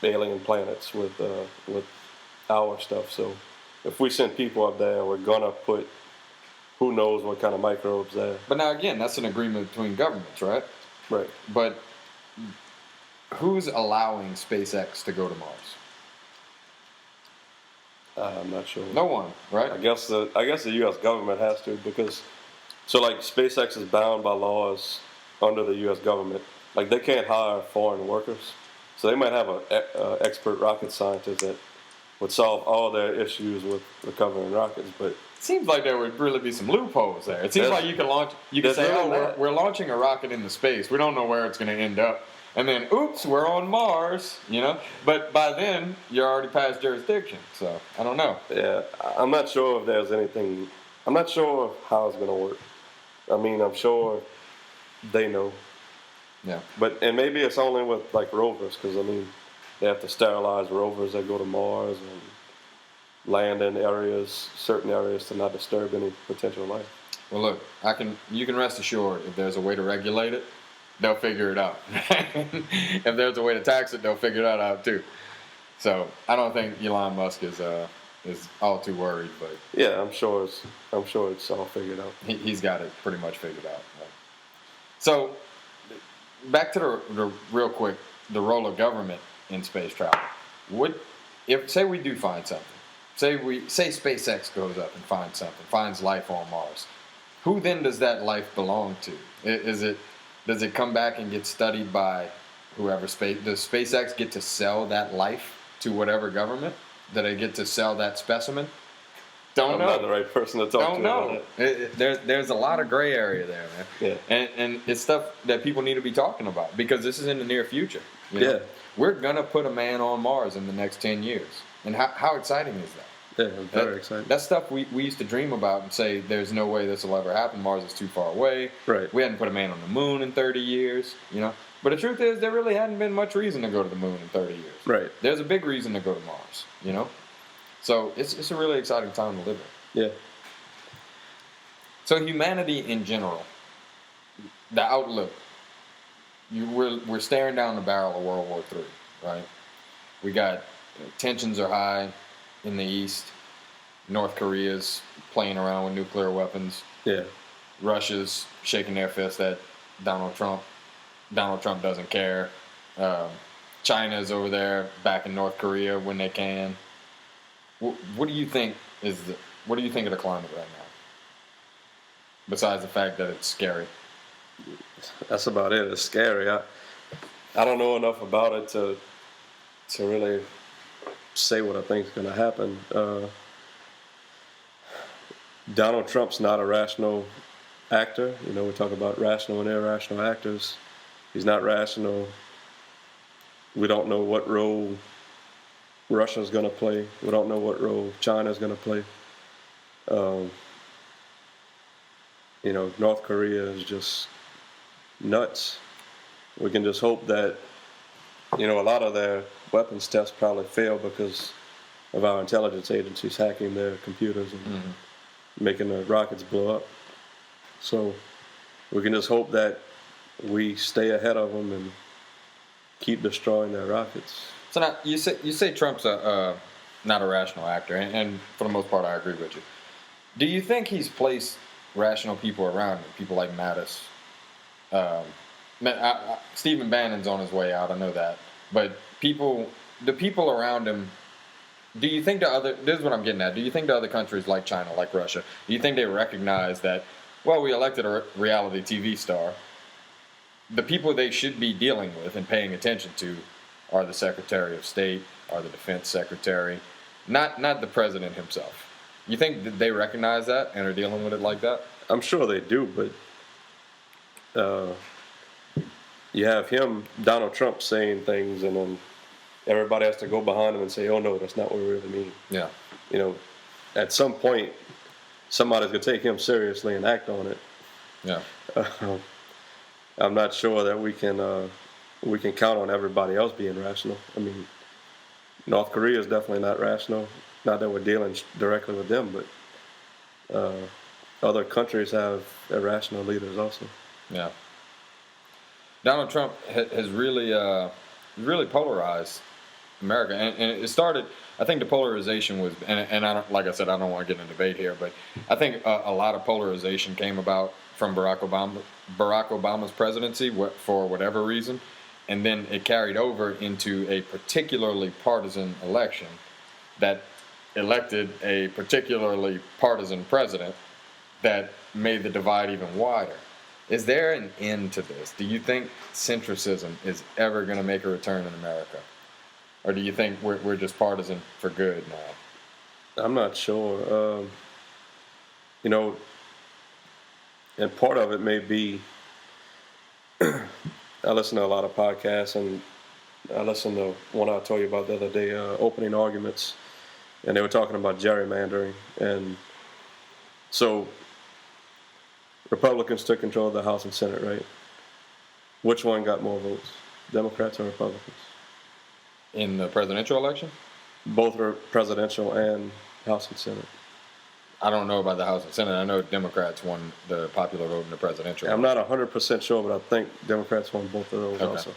alien planets with our stuff. So if we send people up there, we're gonna put who knows what kind of microbes there. But now again, that's an agreement between governments, right? Right. But who's allowing SpaceX to go to Mars? I'm not sure. No one, right? I guess the U.S. government has to, because like SpaceX is bound by laws under the U.S. government. Like they can't hire foreign workers, so they might have an expert rocket scientist that would solve all their issues with recovering rockets. But it seems like there would really be some loopholes there. It seems like you could say, oh, we're launching a rocket into space. We don't know where it's going to end up. And then, oops, we're on Mars, But by then, you're already past jurisdiction, so I don't know. Yeah, I'm not sure if there's anything. I'm not sure how it's going to work. I mean, I'm sure they know. Yeah. And maybe it's only with, like, rovers, because, they have to sterilize rovers that go to Mars and land in certain areas to not disturb any potential life. Well, look, you can rest assured if there's a way to regulate it, they'll figure it out. If there's a way to tax it, they'll figure that out too. So I don't think Elon Musk is all too worried, but yeah, I'm sure it's all figured out. He's got it pretty much figured out. Right? So back to the real quick, the role of government in space travel. Say we do find something, say SpaceX goes up and finds life on Mars, who then does that life belong to? Does it come back and get studied by whoever does SpaceX get to sell that life to whatever government? Do they get to sell that specimen? Don't know. I'm not the right person to talk to. Don't know. There's a lot of gray area there, man. Yeah. And it's stuff that people need to be talking about because this is in the near future. Yeah. We're gonna put a man on Mars in the next 10 years, and how exciting is that? Yeah, very exciting. That's stuff we used to dream about and say there's no way this will ever happen. Mars is too far away. Right. We hadn't put a man on the moon in 30 years, But the truth is, there really hadn't been much reason to go to the moon in 30 years. Right. There's a big reason to go to Mars, So it's a really exciting time to live in. Yeah. So humanity in general, the outlook, we're staring down the barrel of World War III, right? We got tensions are high in the East. North Korea's playing around with nuclear weapons. Yeah. Russia's shaking their fist at Donald Trump. Donald Trump doesn't care. China's over there backing North Korea when they can. What do you think of the climate right now? Besides the fact that it's scary. That's about it. It's scary. I don't know enough about it to really say what I think is going to happen. Donald Trump's not a rational actor. We talk about rational and irrational actors. He's not rational. We don't know what role Russia's going to play. We don't know what role China's going to play. North Korea is just nuts. We can just hope that, a lot of their weapons tests probably fail because of our intelligence agencies hacking their computers and making the rockets blow up. So we can just hope that we stay ahead of them and keep destroying their rockets. So now you say Trump's not a rational actor, and for the most part, I agree with you. Do you think he's placed rational people around him, people like Mattis? Stephen Bannon's on his way out, I know that. But the people around him, do you think this is what I'm getting at, do you think the other countries like China, like Russia, do you think they recognize that, well, we elected a reality TV star, the people they should be dealing with and paying attention to are the Secretary of State, are the Defense Secretary, not the President himself? You think that they recognize that and are dealing with it like that? I'm sure they do, but you have Donald Trump, saying things, and then everybody has to go behind him and say, "Oh no, that's not what we really mean." Yeah. At some point, somebody's going to take him seriously and act on it. Yeah. I'm not sure that we can count on everybody else being rational. I mean, North Korea is definitely not rational. Not that we're dealing directly with them, but other countries have irrational leaders also. Yeah. Donald Trump has really polarized America, and it started. I think the polarization was, and I don't, like I said, I don't want to get in a debate here, but I think a lot of polarization came about from Barack Obama's presidency for whatever reason, and then it carried over into a particularly partisan election that elected a particularly partisan president that made the divide even wider. Is there an end to this? Do you think centricism is ever going to make a return in America? Or do you think we're just partisan for good now? I'm not sure. And part of it may be, I listen to a lot of podcasts, and I listened to one I told you about the other day, Opening Arguments, and they were talking about gerrymandering. And so Republicans took control of the House and Senate, right? Which one got more votes, Democrats or Republicans? In the presidential election? Both were presidential and House and Senate. I don't know about the House and Senate. I know Democrats won the popular vote in the presidential. I'm not 100% sure, but I think Democrats won both of those also.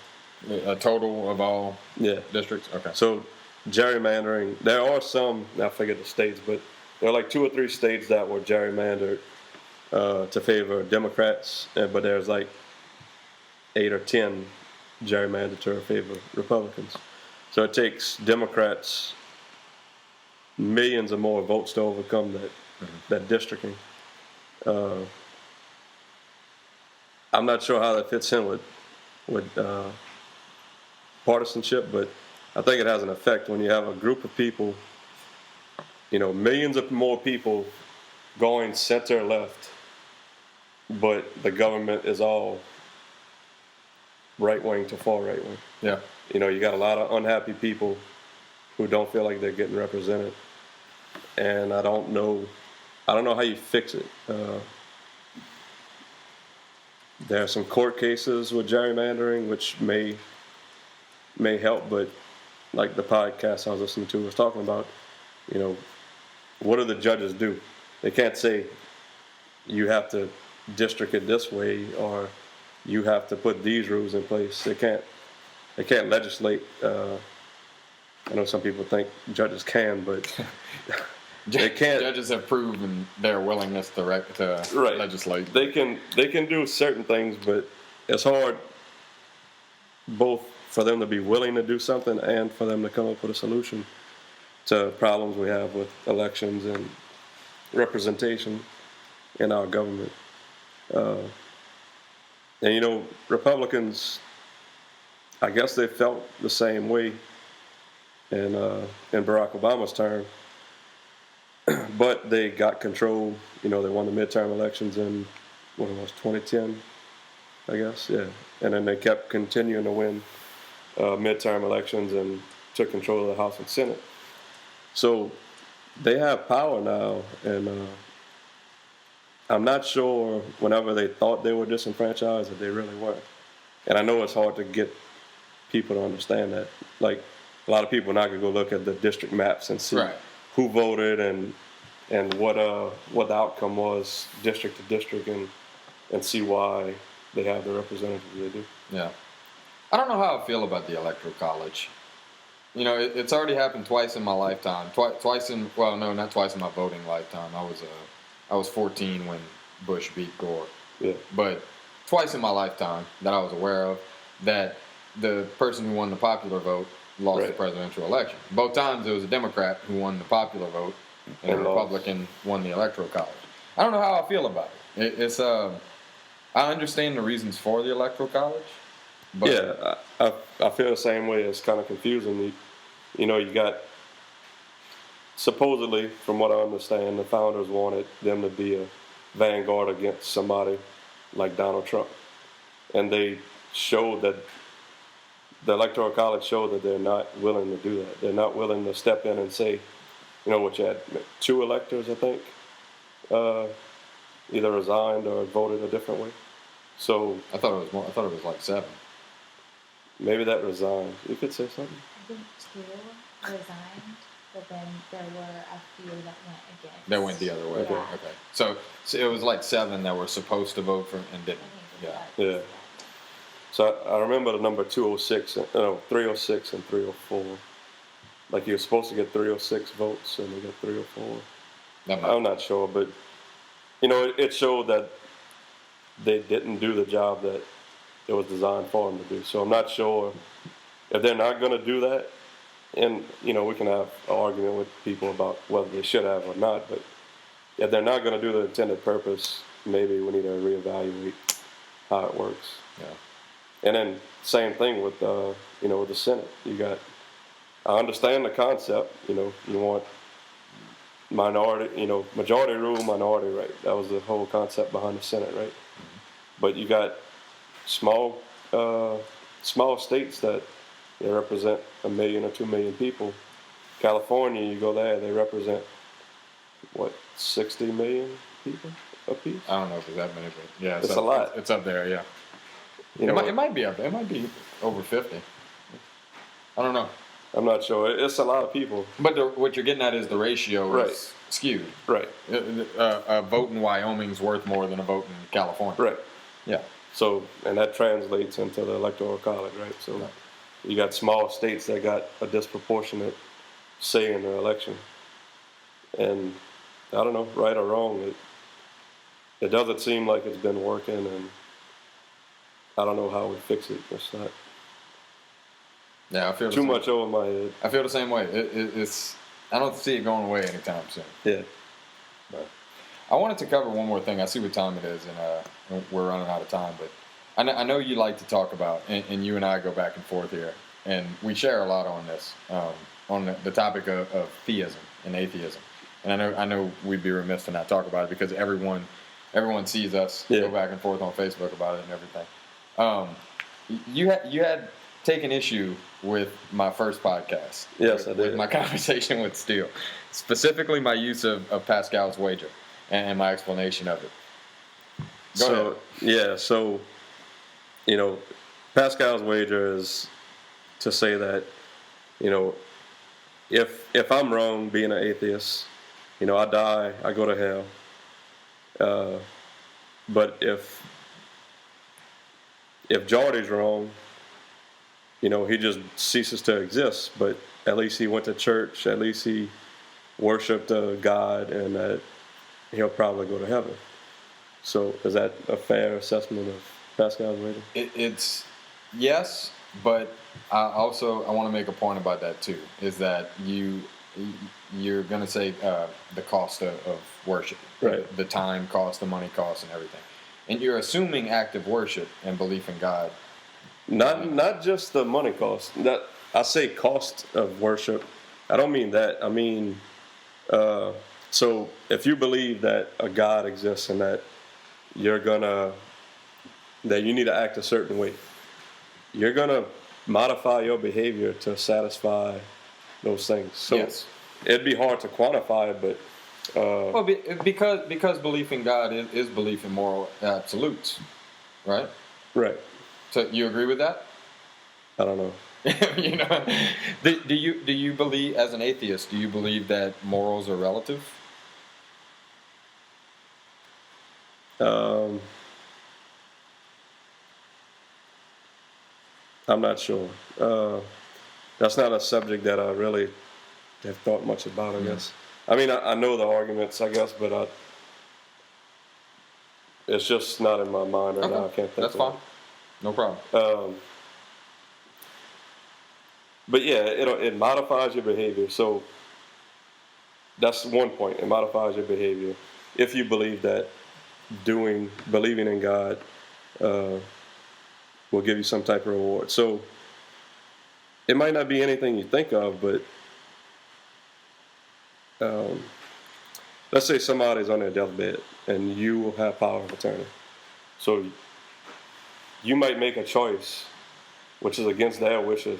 A total of all districts? Okay. So gerrymandering, there are some, I forget the states, but there are like 2 or 3 states that were gerrymandered to favor Democrats, but there's like 8 or 10 gerrymandered to favor Republicans. So it takes Democrats millions or more votes to overcome that districting. I'm not sure how that fits in with partisanship, but I think it has an effect when you have a group of people, millions of more people going center left, but the government is all right wing to far right wing. Yeah. You got a lot of unhappy people who don't feel like they're getting represented, and I don't know how you fix it. There are some court cases with gerrymandering which may help, but like the podcast I was listening to was talking about, what do the judges do? They can't say you have to district it this way or you have to put these rules in place. They can't legislate. I know some people think judges can, but they can't. Judges have proven their willingness to legislate. They can do certain things, but it's hard both for them to be willing to do something and for them to come up with a solution to problems we have with elections and representation in our government. And Republicans, I guess they felt the same way in Barack Obama's term, but they got control. They won the midterm elections in 2010, I guess, yeah. And then they kept continuing to win midterm elections and took control of the House and Senate. So they have power now, and I'm not sure whenever they thought they were disenfranchised that they really were. And I know it's hard to get people to understand that. Like, a lot of people now can go look at the district maps and see who voted and what the outcome was district to district and see why they have the representatives they do. Yeah. I don't know how I feel about the Electoral College. It's already happened twice in my lifetime. Not twice in my voting lifetime. I was 14 when Bush beat Gore. Yeah. But twice in my lifetime that I was aware of that the person who won the popular vote lost the presidential election. Both times it was a Democrat who won the popular vote and a Republican won the Electoral College. I don't know how I feel about it. I understand the reasons for the Electoral College. But yeah, I feel the same way. It's kind of confusing. You got, supposedly, from what I understand, the founders wanted them to be a vanguard against somebody like Donald Trump. And they showed that, the Electoral College showed that they're not willing to do that. They're not willing to step in and say, what you had, 2 electors, I think, either resigned or voted a different way. So I thought it was more. I thought it was like 7. maybe that resigned. You could say something. I think 2 resigned, but then there were a few that went against. That went the other way. Yeah. Okay. So it was like 7 that were supposed to vote for and didn't. I think Yeah. it was. Yeah. So I remember the number 206, 306 and 304. Like you're supposed to get 306 votes, and they got 304. I'm not sure, but it showed that they didn't do the job that it was designed for them to do. So I'm not sure if they're not going to do that. And we can have an argument with people about whether they should have or not. But if they're not going to do the intended purpose, maybe we need to reevaluate how it works. Yeah. And then same thing with with the Senate. I understand the concept. You want minority, majority rule, minority right. That was the whole concept behind the Senate, right? But you got small states that they represent 1 million or 2 million people. California, you go there, they represent 60 million people apiece. I don't know if it's that many, but yeah, it's a lot. It's up there, yeah. It might be up there. It might be over 50. I don't know. I'm not sure. It's a lot of people. But what you're getting at is the ratio is skewed. Right. A vote in Wyoming's worth more than a vote in California. Right. Yeah. So, and that translates into the Electoral College, right? So you got small states that got a disproportionate say in the election. And I don't know, right or wrong, it doesn't seem like it's been working, and I don't know how we fix it. It's not. Yeah, I feel too much over my head. I feel the same way. It's I don't see it going away anytime soon. Yeah. But I wanted to cover one more thing. I see what time it is, and we're running out of time. But I know you like to talk about, and you and I go back and forth here, and we share a lot on this, on the topic of theism and atheism. And I know we'd be remiss to not talk about it because everyone sees us go back and forth on Facebook about it and everything. You had taken issue with my first podcast. Yes, I did. With my conversation with Steele, specifically my use of Pascal's wager and my explanation of it. Go ahead. So Pascal's wager is to say that if I'm wrong being an atheist, I die, I go to hell. But if Jordy's wrong, he just ceases to exist. But at least he went to church. At least he worshipped God, and that he'll probably go to heaven. So is that a fair assessment of Pascal's wager? It's yes, but I want to make a point about that too. Is that you're going to say the cost of worship, right? The time cost, the money cost, and everything, and you're assuming active worship and belief in God. Not just the money cost. That I say cost of worship. I don't mean that. I mean, so if you believe that a God exists and that that you need to act a certain way, you're gonna modify your behavior to satisfy those things. So yes. It'd be hard to quantify it, but because belief in God is belief in moral absolutes, right? Right. So you agree with that? I don't know. Do you believe, as an atheist, do you believe that morals are relative? I'm not sure. That's not a subject that I really have thought much about, I guess. I mean, I know the arguments, I guess, but it's just not in my mind right now. I can't think That's of fine. it. No problem. But yeah, it modifies your behavior. So that's one point. It modifies your behavior if you believe that believing in God will give you some type of reward. So it might not be anything you think of, but let's say somebody's on their deathbed and you will have power of attorney. So you might make a choice which is against their wishes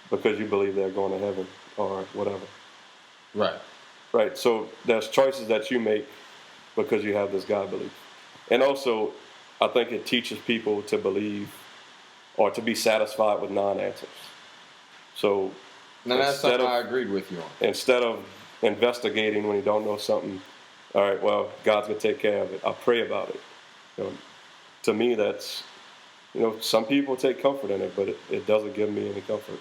because you believe they're going to heaven or whatever. Right. Right. So there's choices that you make because you have this God belief. And also, I think it teaches people to believe or to be satisfied with non-answers. So Now that's something I agreed with you on. Instead of investigating when you don't know something, all right, well, God's going to take care of it. I'll pray about it. To me, that's, some people take comfort in it, but it doesn't give me any comfort.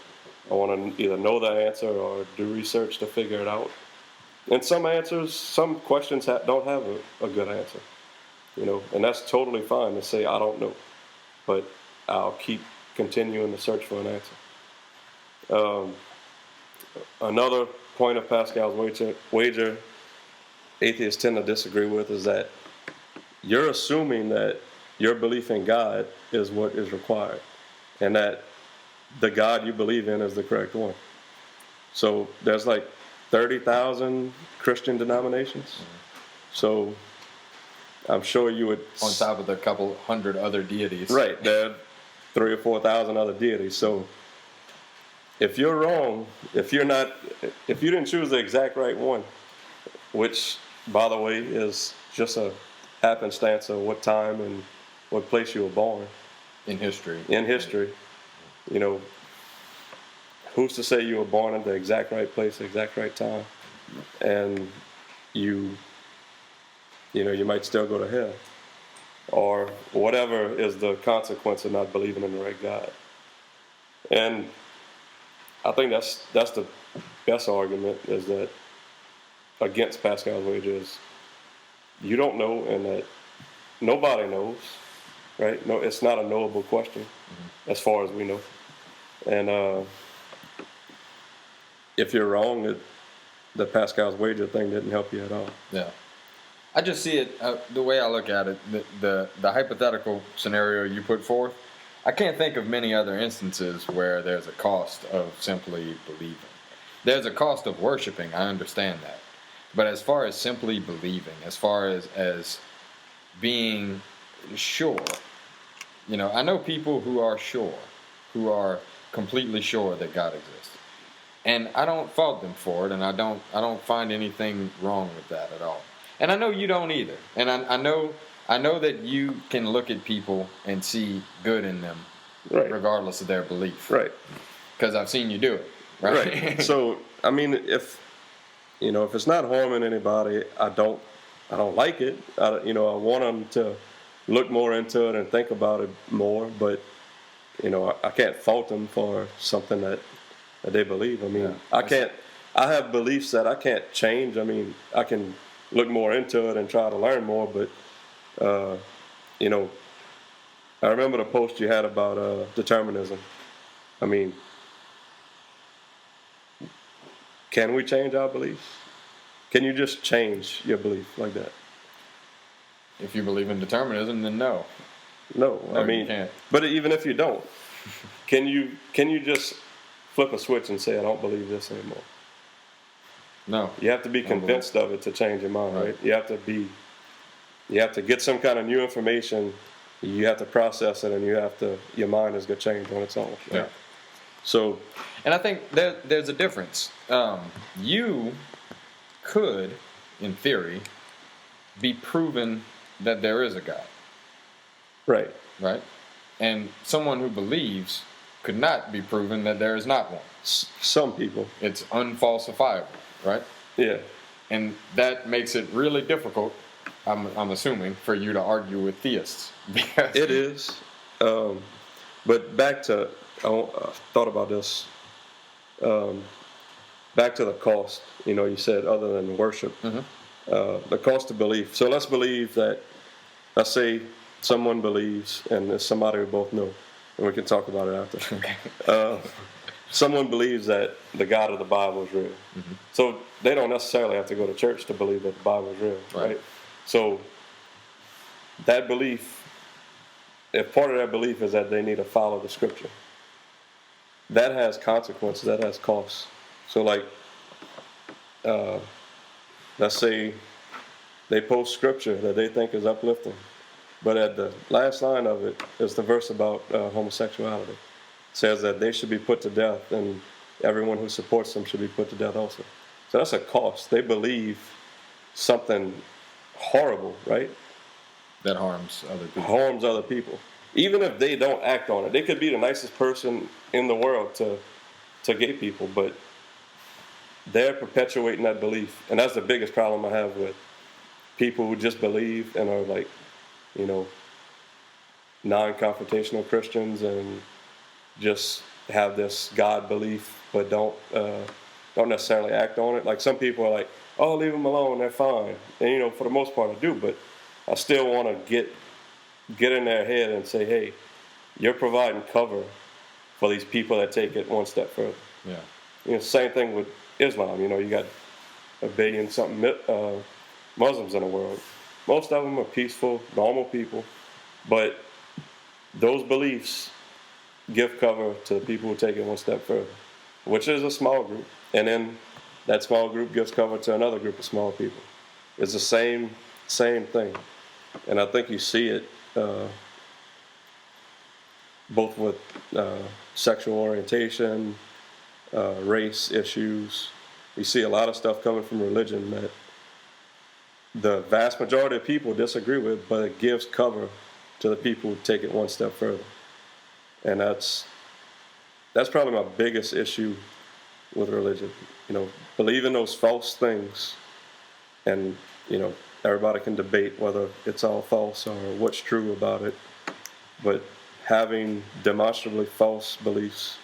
I want to either know the answer or do research to figure it out. And some questions don't have a good answer, and that's totally fine to say, I don't know, but I'll keep continuing to search for an answer. Another point of Pascal's wager atheists tend to disagree with is that you're assuming that your belief in God is what is required, and that the God you believe in is the correct one. So there's like 30,000 Christian denominations. So I'm sure you would, on top of the couple hundred other deities. Right, there are 3,000 or 4,000 other deities. So if you're wrong, if you didn't choose the exact right one, which, by the way, is just a happenstance of what time and what place you were born. In history. Who's to say you were born in the exact right place, the exact right time, and you might still go to hell, or whatever is the consequence of not believing in the right God. And I think that's the best argument, is that against Pascal's wager is you don't know, and that nobody knows, right? No, it's not a knowable question, as far as we know. And if you're wrong, the Pascal's wager thing didn't help you at all. Yeah. I just see it, the way I look at it, the hypothetical scenario you put forth, I can't think of many other instances where there's a cost of simply believing. There's a cost of worshiping, I understand that. But as far as simply believing, as far as being sure, I know people who are sure, who are completely sure that God exists. And I don't fault them for it, and I don't find anything wrong with that at all. And I know you don't either. And I know that you can look at people and see good in them, right, regardless of their belief. Right. Because I've seen you do it. Right. So, I mean, if it's not harming anybody, I don't like it. I want them to look more into it and think about it more. But I can't fault them for something that they believe. I mean, yeah, I have beliefs that I can't change. I mean, I can look more into it and try to learn more, but I remember the post you had about determinism. I mean, can we change our beliefs? Can you just change your belief like that? If you believe in determinism, then no. No, I mean, you can't. But even if you don't, can you just flip a switch and say, I don't believe this anymore? No. You have to be convinced of it to change your mind, right? You have to get some kind of new information. You have to process it, and your mind is going to change on its own. Right? Yeah. So, and I think there's a difference. You could, in theory, be proven that there is a God. Right. Right? And someone who believes could not be proven that there is not one. Some people. It's unfalsifiable, right? Yeah. And that makes it really difficult, I'm assuming, for you to argue with theists. It is. But back to, I thought about this, back to the cost. You said other than worship, the cost of belief. So let's say someone believes, and it's somebody we both know, and we can talk about it after. Okay. Someone believes that the God of the Bible is real. Mm-hmm. So they don't necessarily have to go to church to believe that the Bible is real, right? So that belief, if part of that belief is that they need to follow the Scripture, that has consequences, that has costs. So like, let's say they post Scripture that they think is uplifting, but at the last line of it is the verse about homosexuality. It says that they should be put to death, and everyone who supports them should be put to death also. So that's a cost. They believe something horrible, right? That harms other people. Harms other people. Even if they don't act on it. They could be the nicest person in the world to gay people, but they're perpetuating that belief. And that's the biggest problem I have with people who just believe and are like, you know, non-confrontational Christians and just have this God belief, but don't necessarily act on it. Like some people are like, oh, leave them alone, they're fine. And, you know, for the most part I do, but I still want to get in their head and say, hey, you're providing cover for these people that take it one step further. Yeah. You know, same thing with Islam. You know, you got 1 billion something Muslims in the world. Most of them are peaceful, normal people, but those beliefs give cover to the people who take it one step further, which is a small group. And then that small group gives cover to another group of small people. It's the same thing. And I think you see it both with sexual orientation, race issues. You see a lot of stuff coming from religion that the vast majority of people disagree with, but it gives cover to the people who take it one step further. And that's probably my biggest issue with religion. You know, believing those false things, and you know, everybody can debate whether it's all false or what's true about it, but having demonstrably false beliefs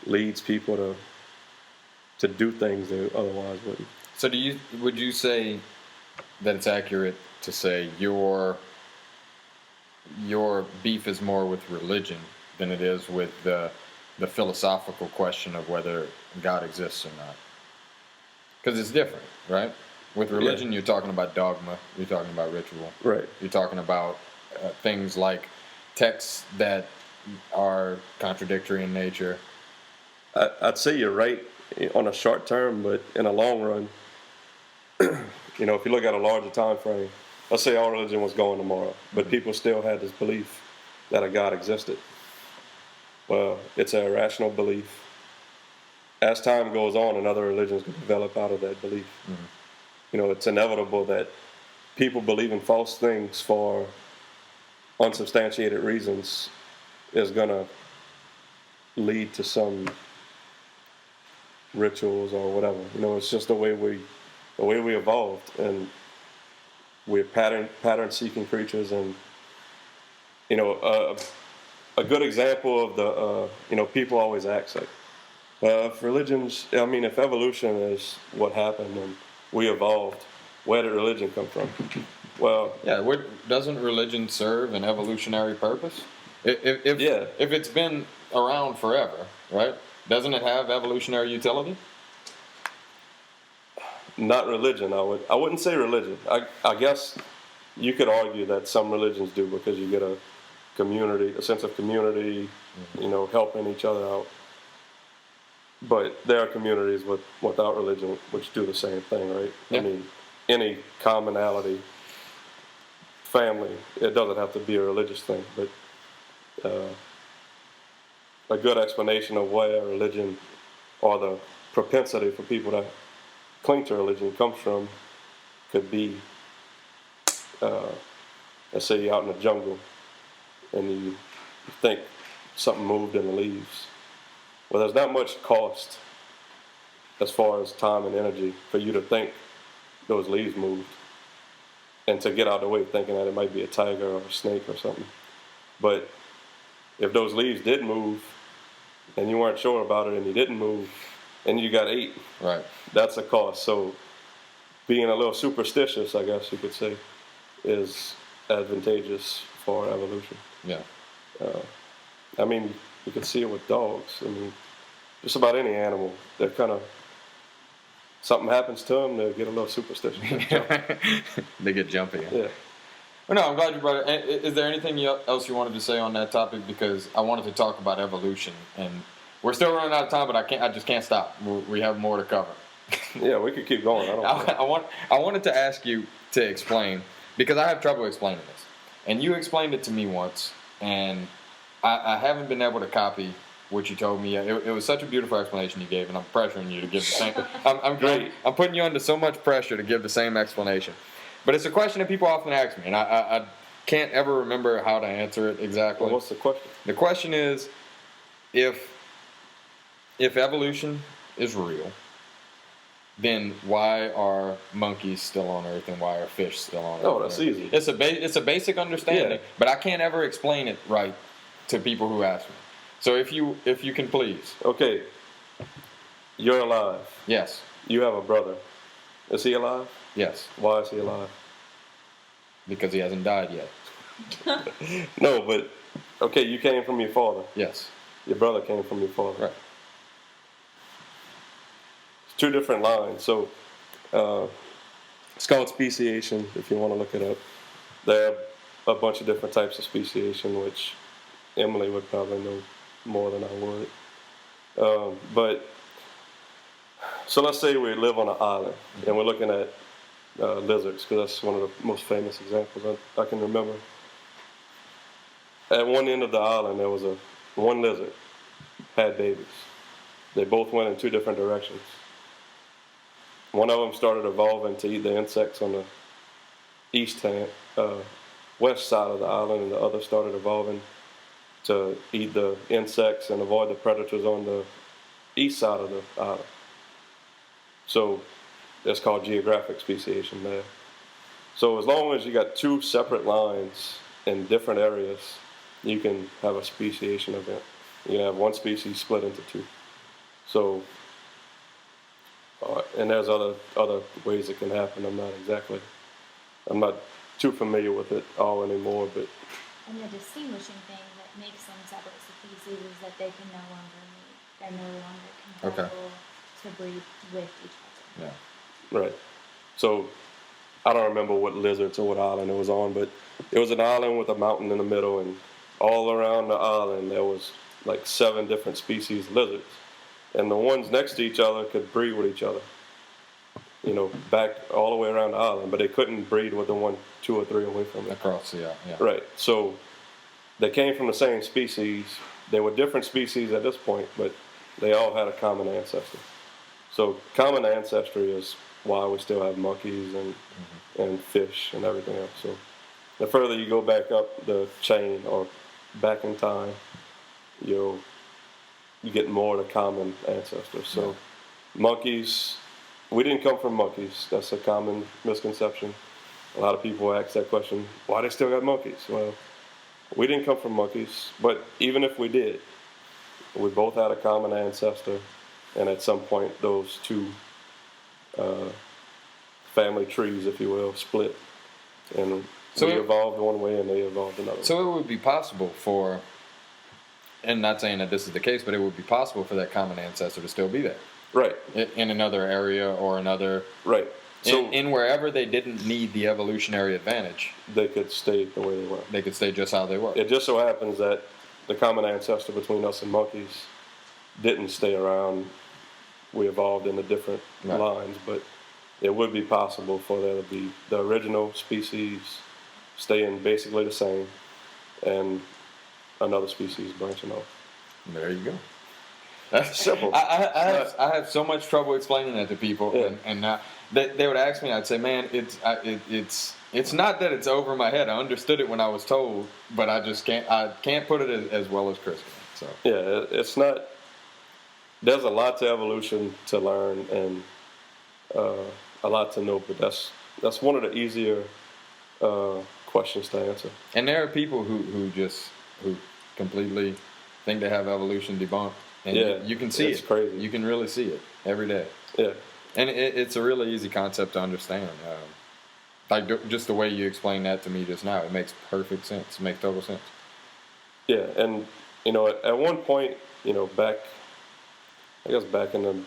leads people to do things they otherwise wouldn't. So would you say that it's accurate to say your beef is more with religion than it is with the philosophical question of whether God exists or not? Because it's different, right? With religion, You're talking about dogma, you're talking about ritual, right? You're talking about things like texts that are contradictory in nature. I'd say you're right on a short term, but in a long run, you know, if you look at a larger time frame, let's say all religion was gone tomorrow, but people still had this belief that a God existed. Well, it's an irrational belief. As time goes on, another religions will develop out of that belief. Mm-hmm. You know, it's inevitable that people believe in false things for unsubstantiated reasons is going to lead to some rituals or whatever. You know, it's just the way we evolved, and we're pattern-seeking creatures. And you know, a good example of the you know, people always ask like, if religions, I mean, if evolution is what happened and we evolved, where did religion come from? Well, yeah, doesn't religion serve an evolutionary purpose? If it's been around forever, right? Doesn't it have evolutionary utility? Not religion. I wouldn't say religion. I guess you could argue that some religions do, because you get a sense of community, you know, helping each other out. But there are communities without religion which do the same thing, right? Yeah. I mean, any commonality, family, it doesn't have to be a religious thing, but a good explanation of where religion, or the propensity for people to cling to religion, comes from could be, let's say you're out in the jungle and you think something moved in the leaves. Well, there's not much cost as far as time and energy for you to think those leaves moved and to get out of the way thinking that it might be a tiger or a snake or something. But if those leaves did move and you weren't sure about it and you didn't move and you got ate, right, that's a cost. So being a little superstitious, I guess you could say, is advantageous for evolution. Yeah. I mean, you can see it with dogs. I mean, just about any animal, they're kind of, something happens to them, they get a little superstitious. They get jumpy. Yeah. Well, no, I'm glad you brought it. Is there anything else you wanted to say on that topic? Because I wanted to talk about evolution, and we're still running out of time, but I just can't stop. We have more to cover. Yeah, we could keep going. I wanted to ask you to explain, because I have trouble explaining this, and you explained it to me once, and I haven't been able to copy what you told me. It was such a beautiful explanation you gave, and I'm pressuring you to give the same. I'm putting you under so much pressure to give the same explanation. But it's a question that people often ask me, and I can't ever remember how to answer it exactly. Well, what's the question? The question is, if evolution is real, then why are monkeys still on Earth and why are fish still on Earth? Oh, that's easy. It's a basic understanding, but I can't ever explain it right to people who ask me. So if you can please. Okay, you're alive. Yes. You have a brother. Is he alive? Yes. Why is he alive? Because he hasn't died yet. No, but okay, you came from your father. Yes. Your brother came from your father. Right. It's two different lines. So it's called speciation, if you want to look it up. There are a bunch of different types of speciation, which Emily would probably know more than I would. But so let's say we live on an island and we're looking at lizards, because that's one of the most famous examples I can remember. At one end of the island, there was one lizard had babies. They both went in two different directions. One of them started evolving to eat the insects on the west side of the island, and the other started evolving to eat the insects and avoid the predators on the east side of the island. So that's called geographic speciation there. So as long as you got two separate lines in different areas, you can have a speciation event. You can have one species split into two. So, and there's other ways it can happen. I'm not too familiar with it all anymore, but. And the distinguishing thing that makes them separate species is that they can no longer meet. They're no longer compatible to breed with each other. Yeah. Right. So I don't remember what lizards or what island it was on, but it was an island with a mountain in the middle, and all around the island there was like 7 different species of lizards. And the ones next to each other could breed with each other, back all the way around the island, but they couldn't breed with the one 2 or 3 away from it. Across, yeah. Right. So they came from the same species. They were different species at this point, but they all had a common ancestor. So common ancestry is why we still have monkeys and fish and everything else. So the further you go back up the chain or back in time, you get more of the common ancestors. So monkeys, we didn't come from monkeys. That's a common misconception. A lot of people ask that question, why they still got monkeys? Well, we didn't come from monkeys, but even if we did, we both had a common ancestor, and at some point those two family trees, if you will, split, and we evolved one way and they evolved another. So it would be possible for, and not saying that this is the case, but it would be possible for that common ancestor to still be there. Right. In another area or another. Right. So in wherever they didn't need the evolutionary advantage, they could stay the way they were. They could stay just how they were. It just so happens that the common ancestor between us and monkeys didn't stay around. We evolved into different lines, but it would be possible for there to be the original species staying basically the same and another species branching off. There you go. That's simple. I have so much trouble explaining that to people, and they would ask me. I'd say, "Man, it's not that it's over my head. I understood it when I was told, but I just can't put it as well as Chris can." So yeah, it's not. There's a lot to evolution to learn and a lot to know, but that's one of the easier questions to answer. And there are people who completely think they have evolution debunked. And you can see it's crazy. You can really see it every day. Yeah. And it's a really easy concept to understand. Just the way you explained that to me just now, it makes perfect sense. It makes total sense. Yeah, and at one point, back in the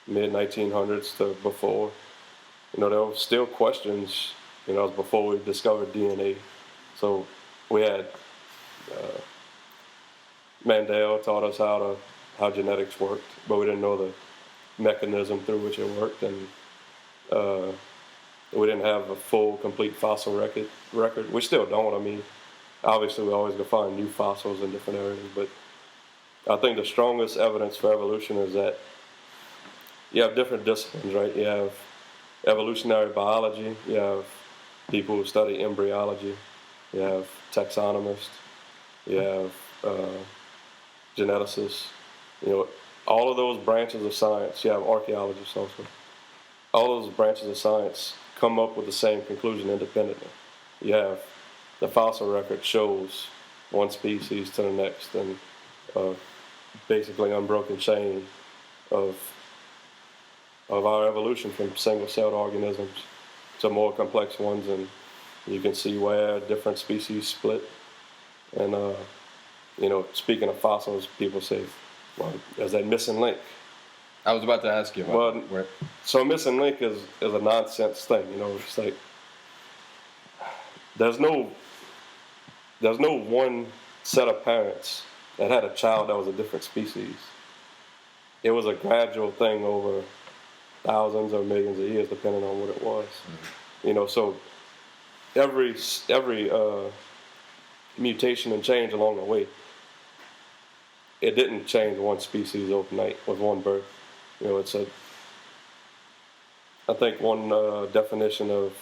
mid 1900s to before, there were still questions. It was before we discovered DNA. So we had Mandel taught us how genetics worked, but we didn't know the mechanism through which it worked, and we didn't have a full, complete fossil record. We still don't. I mean, obviously we always go find new fossils in different areas, but I think the strongest evidence for evolution is that you have different disciplines, right? You have evolutionary biology. You have people who study embryology. You have taxonomists. You have geneticists. All of those branches of science. You have archaeologists also. All those branches of science come up with the same conclusion independently. You have the fossil record shows one species to the next, and basically unbroken chain of our evolution from single-celled organisms to more complex ones, and you can see where different species split. And speaking of fossils, people say, well, there's that missing link. I was about to ask you about that. So missing link is a nonsense thing. It's like there's no one set of parents that had a child that was a different species. It was a gradual thing over thousands or millions of years, depending on what it was. Mm-hmm. So every mutation and change along the way, it didn't change one species overnight with one birth. I think one definition of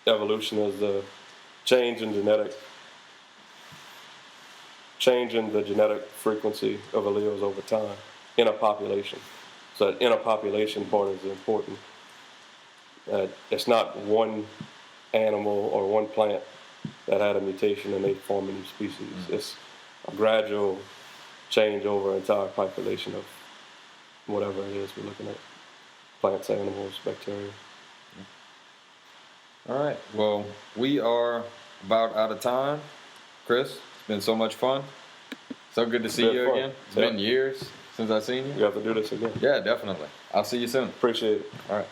evolution is the change in the genetic frequency of alleles over time in a population. So that in a population part is important. It's not one animal or one plant that had a mutation and they form a new species. Mm-hmm. It's a gradual change over an entire population of whatever it is we're looking at. Plants, animals, bacteria. All right. Well, we are about out of time. Chris, it's been so much fun. So good to see you again. It's been years since I've seen you. We have to do this again. Yeah, definitely. I'll see you soon. Appreciate it. All right.